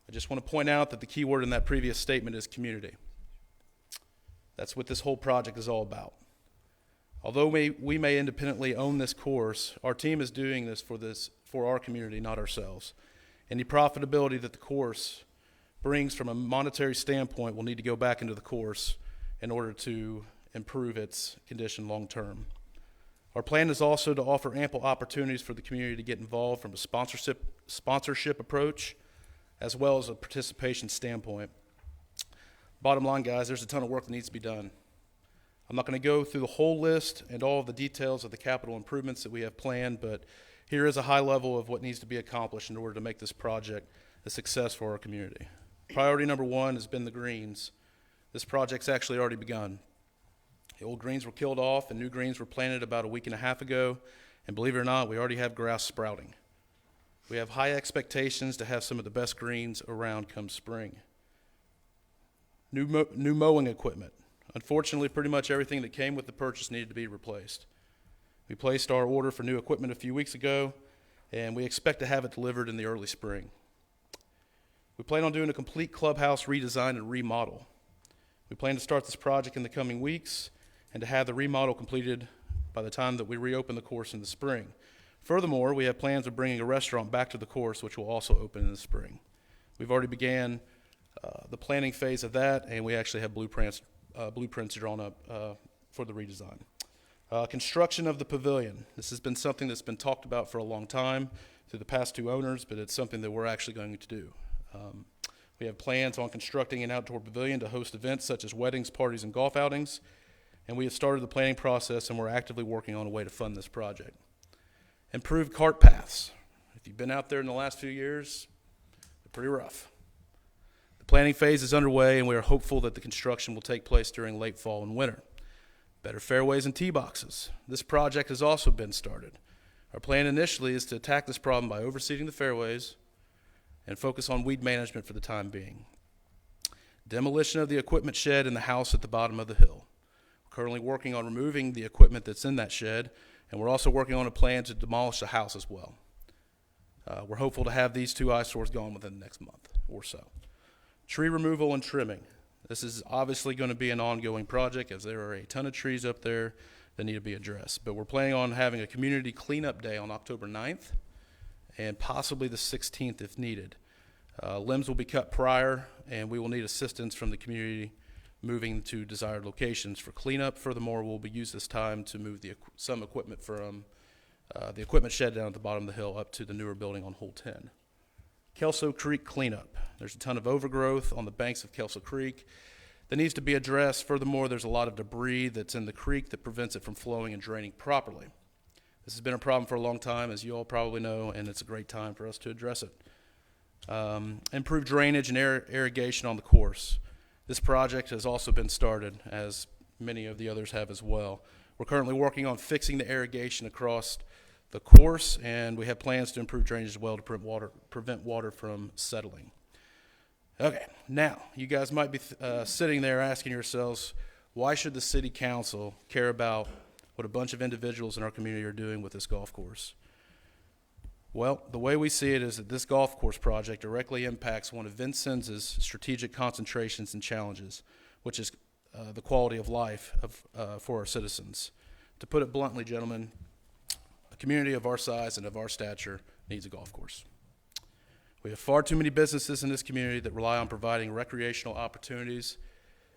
I just want to point out that the key word in that previous statement is community. That's what this whole project is all about. Although we may independently own this course, our team is doing this for our community, not ourselves. Any profitability that the course brings from a monetary standpoint will need to go back into the course in order to improve its condition long term. Our plan is also to offer ample opportunities for the community to get involved from a sponsorship approach, as well as a participation standpoint. Bottom line, guys, there's a ton of work that needs to be done. I'm not going to go through the whole list and all of the details of the capital improvements that we have planned, but here is a high level of what needs to be accomplished in order to make this project a success for our community. Priority number one has been the greens. This project's actually already begun. The old greens were killed off and new greens were planted about a week and a half ago, and believe it or not, we already have grass sprouting. We have high expectations to have some of the best greens around come spring. New mowing equipment. Unfortunately, pretty much everything that came with the purchase needed to be replaced. We placed our order for new equipment a few weeks ago, and we expect to have it delivered in the early spring. We plan on doing a complete clubhouse redesign and remodel. We plan to start this project in the coming weeks and to have the remodel completed by the time that we reopen the course in the spring. Furthermore, we have plans of bringing a restaurant back to the course, which will also open in the spring. We've already began the planning phase of that, and we actually have blueprints drawn up for the redesign. Construction of the pavilion. This has been something that's been talked about for a long time through the past two owners, but it's something that we're actually going to do. We have plans on constructing an outdoor pavilion to host events such as weddings, parties, and golf outings, and we have started the planning process, and we're actively working on a way to fund this project. Improved cart paths. If you've been out there in the last few years, they're pretty rough. The planning phase is underway, and we are hopeful that the construction will take place during late fall and winter. Better fairways and tee boxes. This project has also been started. Our plan initially is to attack this problem by overseeding the fairways and focus on weed management for the time being. Demolition of the equipment shed in the house at the bottom of the hill. We're currently working on removing the equipment that's in that shed, and we're also working on a plan to demolish the house as well. We're hopeful to have these two eyesores gone within the next month or so. Tree removal and trimming. This is obviously going to be an ongoing project as there are a ton of trees up there that need to be addressed. But we're planning on having a community cleanup day on October 9th and possibly the 16th if needed. Limbs will be cut prior, and we will need assistance from the community moving to desired locations for cleanup. Furthermore, we'll be use this time to move some equipment from the equipment shed down at the bottom of the hill up to the newer building on Hole 10. Kelso Creek cleanup. There's a ton of overgrowth on the banks of Kelso Creek that needs to be addressed. Furthermore, there's a lot of debris that's in the creek that prevents it from flowing and draining properly. This has been a problem for a long time, as you all probably know, and it's a great time for us to address it. Improve drainage and irrigation on the course. This project has also been started, as many of the others have as well. We're currently working on fixing the irrigation across the course, and we have plans to improve drainage as well to prevent water from settling. Okay, now, you guys might be sitting there asking yourselves, why should the city council care about what a bunch of individuals in our community are doing with this golf course? Well, the way we see it is that this golf course project directly impacts one of Vincennes' strategic concentrations and challenges, which is the quality of life for our citizens. To put it bluntly, gentlemen, a community of our size and of our stature needs a golf course. We have far too many businesses in this community that rely on providing recreational opportunities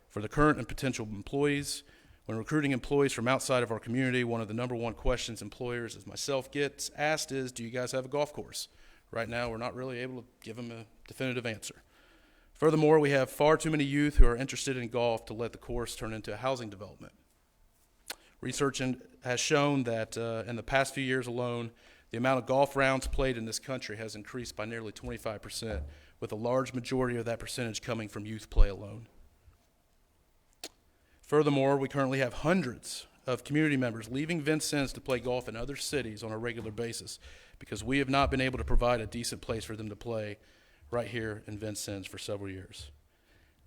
for the current and potential employees. When recruiting employees from outside of our community, one of the number one questions employers as myself gets asked is, do you guys have a golf course? Right now, we're not really able to give them a definitive answer. Furthermore, we have far too many youth who are interested in golf to let the course turn into a housing development. Research has shown that in the past few years alone, the amount of golf rounds played in this country has increased by nearly 25%, with a large majority of that percentage coming from youth play alone. Furthermore, we currently have hundreds of community members leaving Vincennes to play golf in other cities on a regular basis because we have not been able to provide a decent place for them to play right here in Vincennes for several years.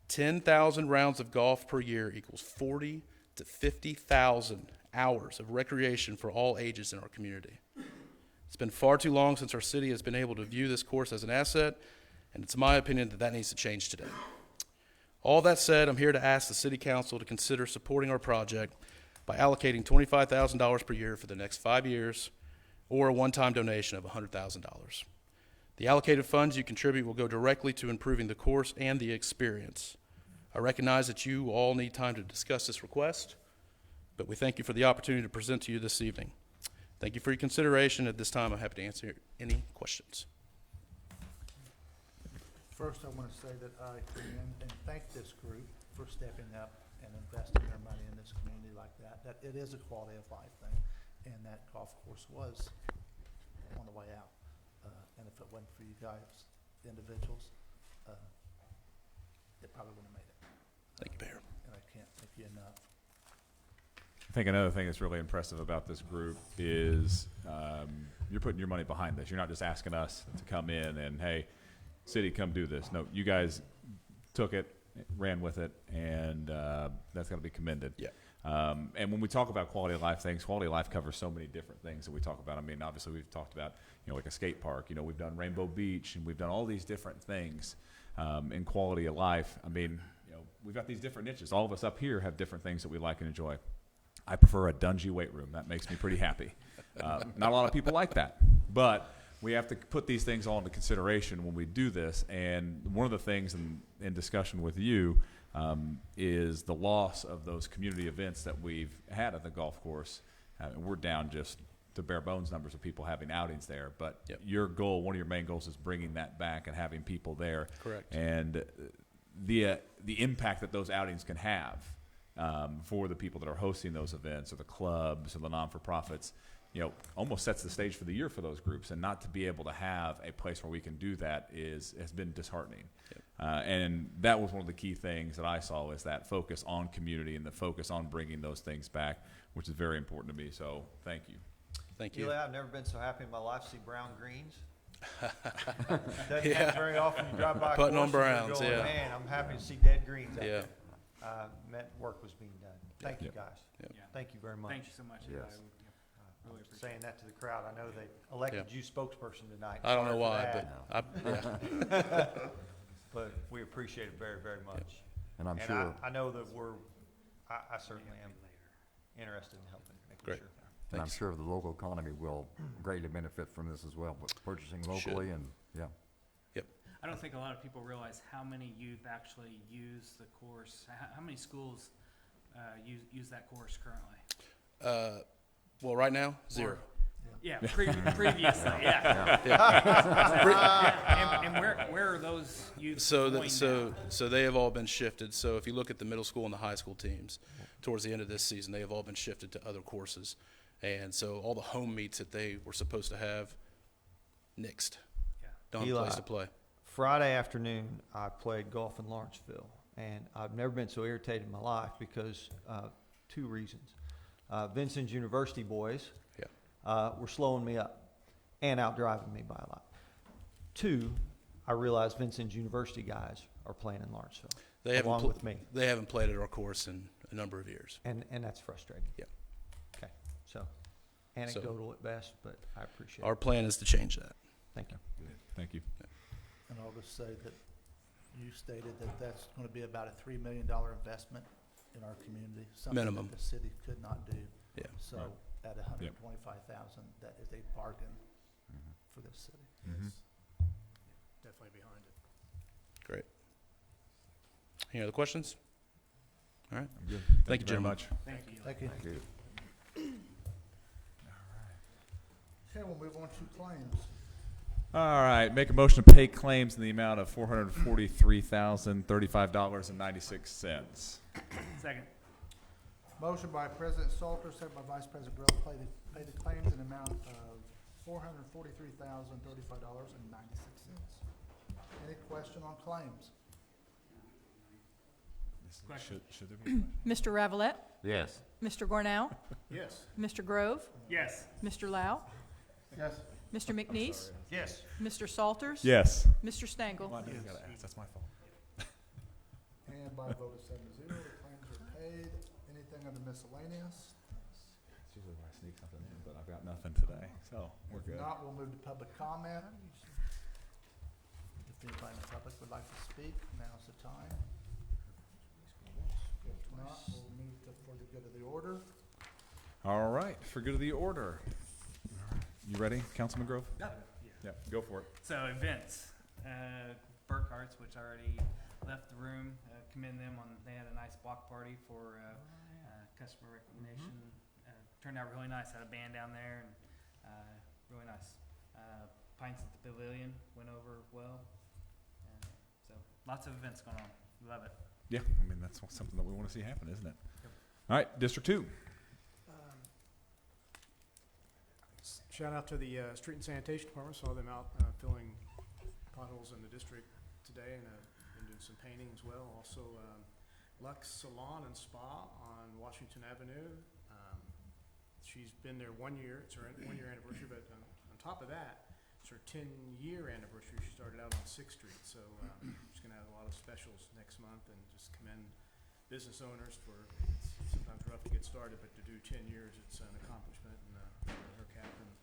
10,000 rounds of golf per year equals 40 to 50,000 hours of recreation for all ages in our community. It's been far too long since our city has been able to view this course as an asset, and it's my opinion that that needs to change today. All that said, I'm here to ask the City Council to consider supporting our project by allocating $25,000 per year for the next 5 years, or a one-time donation of $100,000. The allocated funds you contribute will go directly to improving the course and the experience. I recognize that you all need time to discuss this request, but we thank you for the opportunity to present to you this evening. Thank you for your consideration. At this time, I'm happy to answer any questions. First, I want to say that I commend and thank this group for stepping up and investing their money in this community like that. That it is a quality of life thing, and that golf course was on the way out. And if it wasn't for you guys, the individuals, it probably wouldn't have made it. Thank you, Mayor. And I can't thank you enough. I think another thing that's really impressive about this group is you're putting your money behind this. You're not just asking us to come in and, hey, city, come do this. No, you guys took it ran with it, and that's got to be commended. Yeah. And when we talk about quality of life things, quality of life covers so many different things that we talk about. I mean, obviously we've talked about, like a skate park, we've done Rainbow Beach, and we've done all these different things in quality of life. I mean, we've got these different niches. All of us up here have different things that we like and enjoy. I prefer a dungy weight room. That makes me pretty happy. Not a lot of people like that, but we have to put these things all into consideration when we do this. And one of the things in discussion with you is the loss of those community events that we've had at the golf course. We're down just to bare bones numbers of people having outings there. But Yep. your goal, one of your main goals, is bringing that back and having people there. Correct. And the impact that those outings can have for the people that are hosting those events, or the clubs, or the non-for-profits, almost sets the stage for the year for those groups. And not to be able to have a place where we can do that has been disheartening. Yep. And that was one of the key things that I saw, is that focus on community and the focus on bringing those things back, which is very important to me. So thank you. Thank you. Eli, I've never been so happy in my life to see brown greens. Doesn't happen very often. You drive by a Putting on course and you're browns, going, yeah. Man, I'm happy to see dead greens out Yeah. there. Meant work was being done. Thank you, guys. Yep. Yeah. Thank you very much. Thank you so much. Yes. Eli. Really appreciate Saying that to the crowd, I know they elected you spokesperson tonight. I don't know Sorry why, for but that. yeah. But we appreciate it very, very much. And I'm And sure, I know that I certainly am interested in helping, making Great. sure. and I'm Thanks. sure the local economy will greatly benefit from this as well, with purchasing Should. locally and, yeah. I don't think a lot of people realize how many youth actually use the course. How many schools use that course currently? Well, right now, 0. Yeah, previously, yeah. And where are those youth So going so they have all been shifted. So if you look at the middle school and the high school teams, towards the end of this season, they have all been shifted to other courses, and so all the home meets that they were supposed to have, nixed. Yeah. Don't have a Eli. place to play. Friday afternoon, I played golf in Lawrenceville, and I've never been so irritated in my life because 2 reasons. Vincent's University boys were slowing me up and outdriving me by a lot. 2, I realized Vincent's University guys are playing in Lawrenceville, They haven't along with me, They haven't played at our course in a number of years. and that's frustrating. Yeah. Okay, so anecdotal at best, but I appreciate Our it. plan is to change that. Thank you. Thank you. And I'll just say that you stated that that's gonna be about a $3 million investment in our community. Something Minimum. that the city could not do. Yeah. So Right. at $125,000, that is a bargain for this city. Mhm. Definitely behind it. Great. Any other questions? All right. I'm good. Thank you, very gentlemen. much. Thank you. Thank you. Thank you. Okay, we'll move on to claims. All right, make a motion to pay claims in the amount of $443,035.96. Second. Motion by President Salter, second by Vice President Grove, pay the claims in the amount of $443,035.96. Any question on claims? Question. Should there be a question? Mr. Ravelette, Yes. Mr. Gornow, Yes. Mr. Grove, Yes. Mr. Lau, Yes. Mr. McNeese, Yes. Mr. Salters. Yes. Mr. Stangle. Why do you gotta ask? That's my fault. And by a vote of 7-0, the claims are paid. Anything under miscellaneous? It's usually where I sneak something in, but I've got nothing today, so we're If good. not, we'll move to public comment. If anybody in the public would like to speak, now's the time. If not, we'll move to for the good of the order. All right, for good of the order. All right. You ready, Councilman Grove? Yeah, go for it. So events, Burkhart's, which already left the room, commend them on, they had a nice block party for customer recognition. Turned out really nice, had a band down there, and really nice. Pints at the Pavilion went over well. So lots of events going on, love it. Yeah, I mean, that's something that we want to see happen, isn't it? All right, District 2. Shout out to the Street and Sanitation Department, saw them out filling potholes in the district today and doing some painting as well. Also, Lux Salon and Spa on Washington Avenue. She's been there 1 year, it's her 1 year anniversary, but on top of that, it's her 10-year anniversary. She started out on 6th Street, so she's going to have a lot of specials next month, and just commend business owners for, it's sometimes rough to get started, but to do 10 years, it's an accomplishment, and her cap. And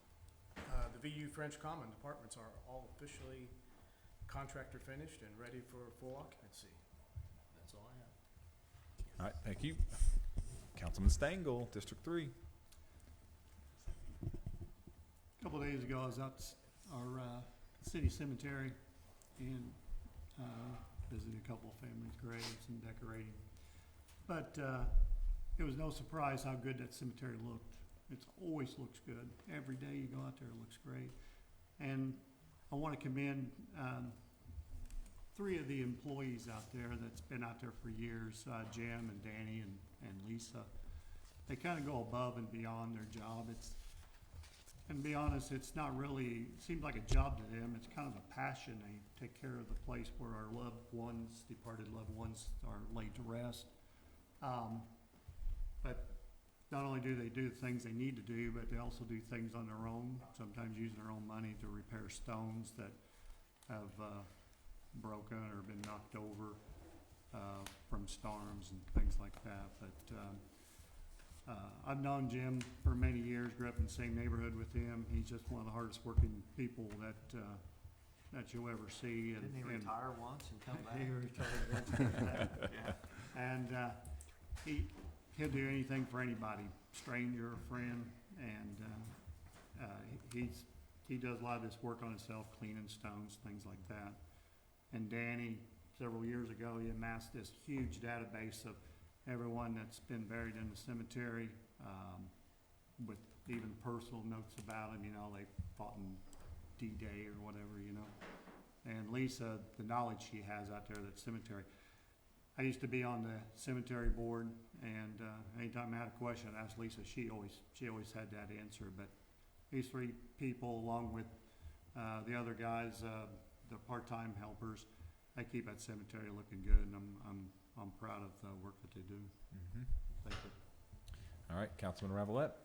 the VU French Common departments are all officially contractor finished and ready for full occupancy. That's all I have. All right, thank you. Councilman Stengel, District 3. A couple of days ago, I was out our city cemetery and visited a couple of families' graves and decorating. But it was no surprise how good that cemetery looked. It always looks good. Every day you go out there, it looks great. And I want to commend 3 of the employees out there that's been out there for years, Jim and Danny and Lisa. They kind of go above and beyond their job. And to be honest, it's not really, seems like a job to them. It's kind of a passion. They take care of the place where our loved ones, departed loved ones, are laid to rest. But not only do they do the things they need to do, but they also do things on their own, sometimes using their own money to repair stones that have broken or been knocked over from storms and things like that. But I've known Jim for many years, grew up in the same neighborhood with him. He's just one of the hardest working people that you'll ever see. Didn't he retire once and come back? He retired once and came back. Yeah. And he'll do anything for anybody, stranger or friend. And he does a lot of this work on himself, cleaning stones, things like that. And Danny, several years ago, he amassed this huge database of everyone that's been buried in the cemetery, with even personal notes about them. You know, they fought in D-Day or whatever, you know. And Lisa, the knowledge she has out there at that cemetery. I used to be on the cemetery board, and anytime I had a question, I'd ask Lisa. She always had that answer. But these 3 people, along with the other guys, the part-time helpers, they keep that cemetery looking good, and I'm proud of the work that they do. Mm-hmm. Thank you. All right, Councilman Ravelette.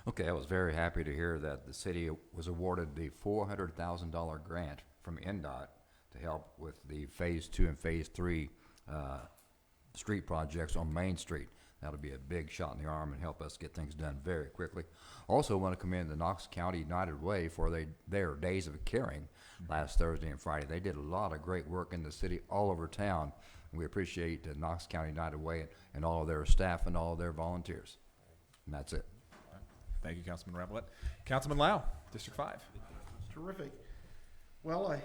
Okay, I was very happy to hear that the city was awarded the $400,000 grant from NDOT to help with the Phase 2 and Phase 3 street projects on Main Street. That'll be a big shot in the arm and help us get things done very quickly. Also want to commend the Knox County United Way for their Days of Caring last Thursday and Friday. They did a lot of great work in the city all over town. We appreciate the Knox County United Way and all of their staff and all of their volunteers. And that's it. Thank you, Councilman Ravelette. Councilman Lau, District 5. Terrific. Well,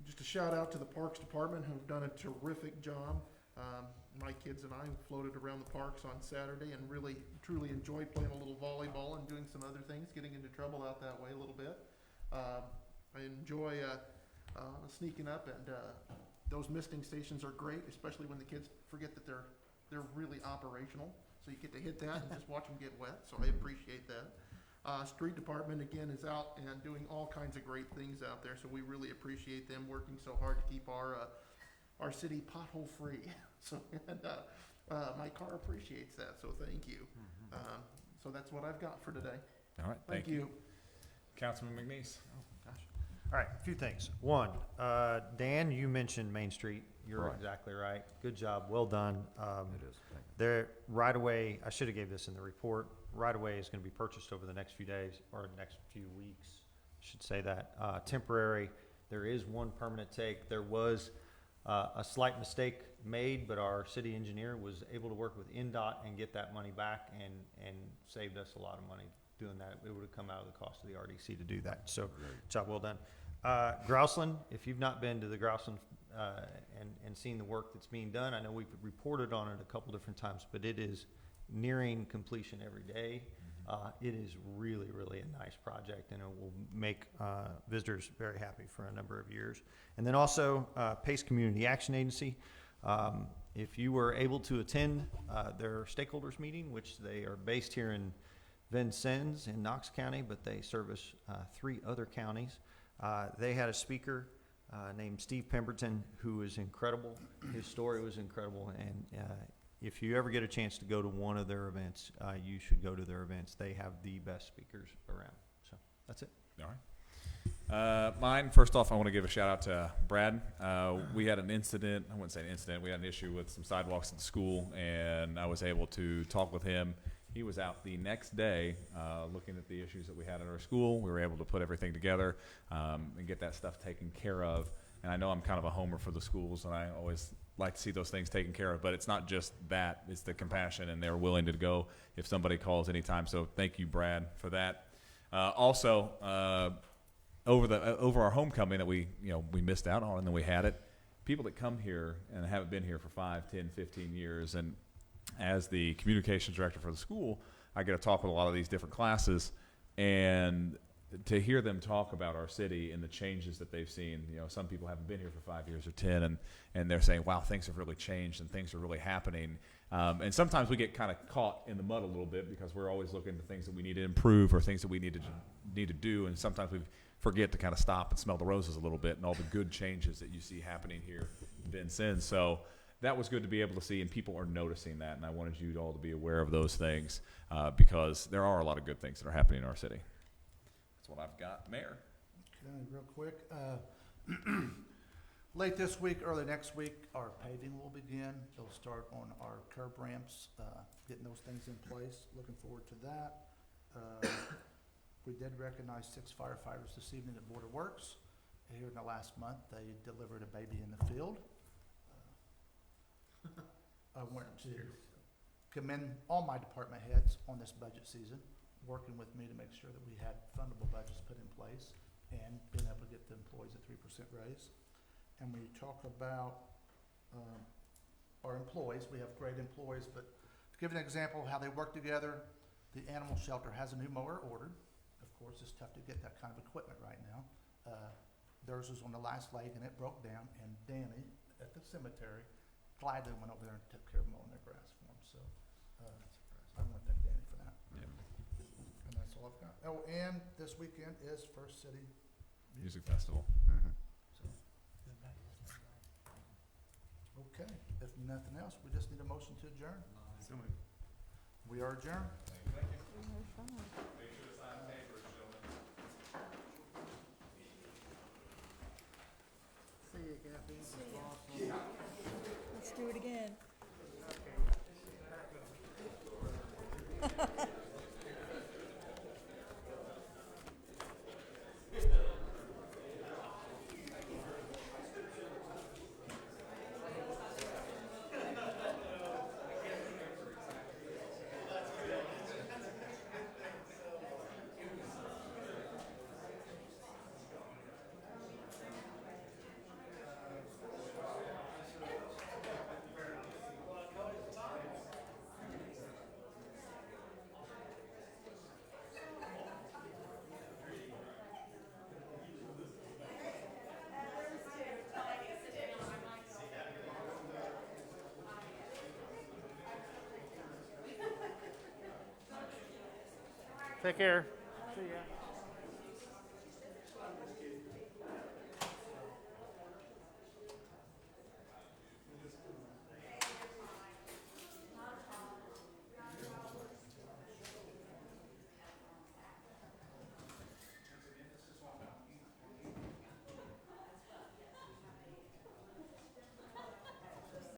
just a shout out to the Parks Department who've done a terrific job. My kids and I floated around the parks on Saturday and really, truly enjoyed playing a little volleyball and doing some other things, getting into trouble out that way a little bit. I enjoy sneaking up, and those misting stations are great, especially when the kids forget that they're really operational. So you get to hit that and just watch them get wet, so I appreciate that. Street Department, again, is out and doing all kinds of great things out there, so we really appreciate them working so hard to keep our city pothole free. So, and my car appreciates that, so thank you. So that's what I've got for today. All right, Thank you. Councilman McNeese. All right, a few things. One, Dan, you mentioned Main Street. You're Right. exactly right. Good job. Well done. It is. Thank you. There, right away, I should have gave this in the report. Right away is going to be purchased over the next few days or next few weeks. I should say that. Temporary. There is one permanent take. There was a slight mistake made, but our city engineer was able to work with NDOT and get that money back and saved us a lot of money doing that. It would have come out of the cost of the RDC to do that. So, job well done. Grouseland, if you've not been to the Grouseland and seen the work that's being done, I know we've reported on it a couple different times, but it is nearing completion every day. It is really, really a nice project, and it will make visitors very happy for a number of years. And then also Pace Community Action Agency. If you were able to attend their stakeholders meeting, which they are based here in Vincennes in Knox County, but they service 3 other counties. They had a speaker named Steve Pemberton, who is incredible. His story was incredible, and if you ever get a chance to go to one of their events, you should go to their events. They have the best speakers around. So that's it. All right. Mine, first off, I want to give a shout out to Brad. We had an incident, I wouldn't say an incident, we had an issue with some sidewalks at the school, and I was able to talk with him. He was out the next day looking at the issues that we had at our school. We were able to put everything together and get that stuff taken care of. And I know I'm kind of a homer for the schools, and I always like to see those things taken care of, but it's not just that, it's the compassion, and they're willing to go if somebody calls anytime. So thank you, Brad, for that. Also, over our homecoming that we missed out on, and then we had it, people that come here and haven't been here for 5, 10, 15 years, and as the communications director for the school, I get to talk with a lot of these different classes, and to hear them talk about our city and the changes that they've seen. Some people haven't been here for 5 years or 10, and they're saying, wow, things have really changed and things are really happening. And sometimes we get kind of caught in the mud a little bit because we're always looking at things that we need to improve or things that we need to do, and sometimes we forget to kind of stop and smell the roses a little bit and all the good changes that you see happening here in Vincennes. So that was good to be able to see, and people are noticing that, and I wanted you all to be aware of those things because there are a lot of good things that are happening in our city. That's what I've got. Mayor. Okay, real quick. Late this week, early next week, our paving will begin. It'll start on our curb ramps, getting those things in place. Looking forward to that. We did recognize 6 firefighters this evening at Border Works. Here in the last month, they delivered a baby in the field. I want to commend all my department heads on this budget season, working with me to make sure that we had fundable budgets put in place and being able to get the employees a 3% raise. And when you talk about our employees, we have great employees, but to give an example of how they work together, the animal shelter has a new mower ordered. Of course, it's tough to get that kind of equipment right now. Theirs was on the last leg and it broke down, and Danny at the cemetery gladly went over there and took care of mowing their grass for them. So I want to thank Danny for that. Yeah. And that's all I've got. Oh, and this weekend is First City Music Festival. Mhm. So, okay, if nothing else, we just need a motion to adjourn. We are adjourned. See you, Kathy. Let's do it again. Take care. See ya.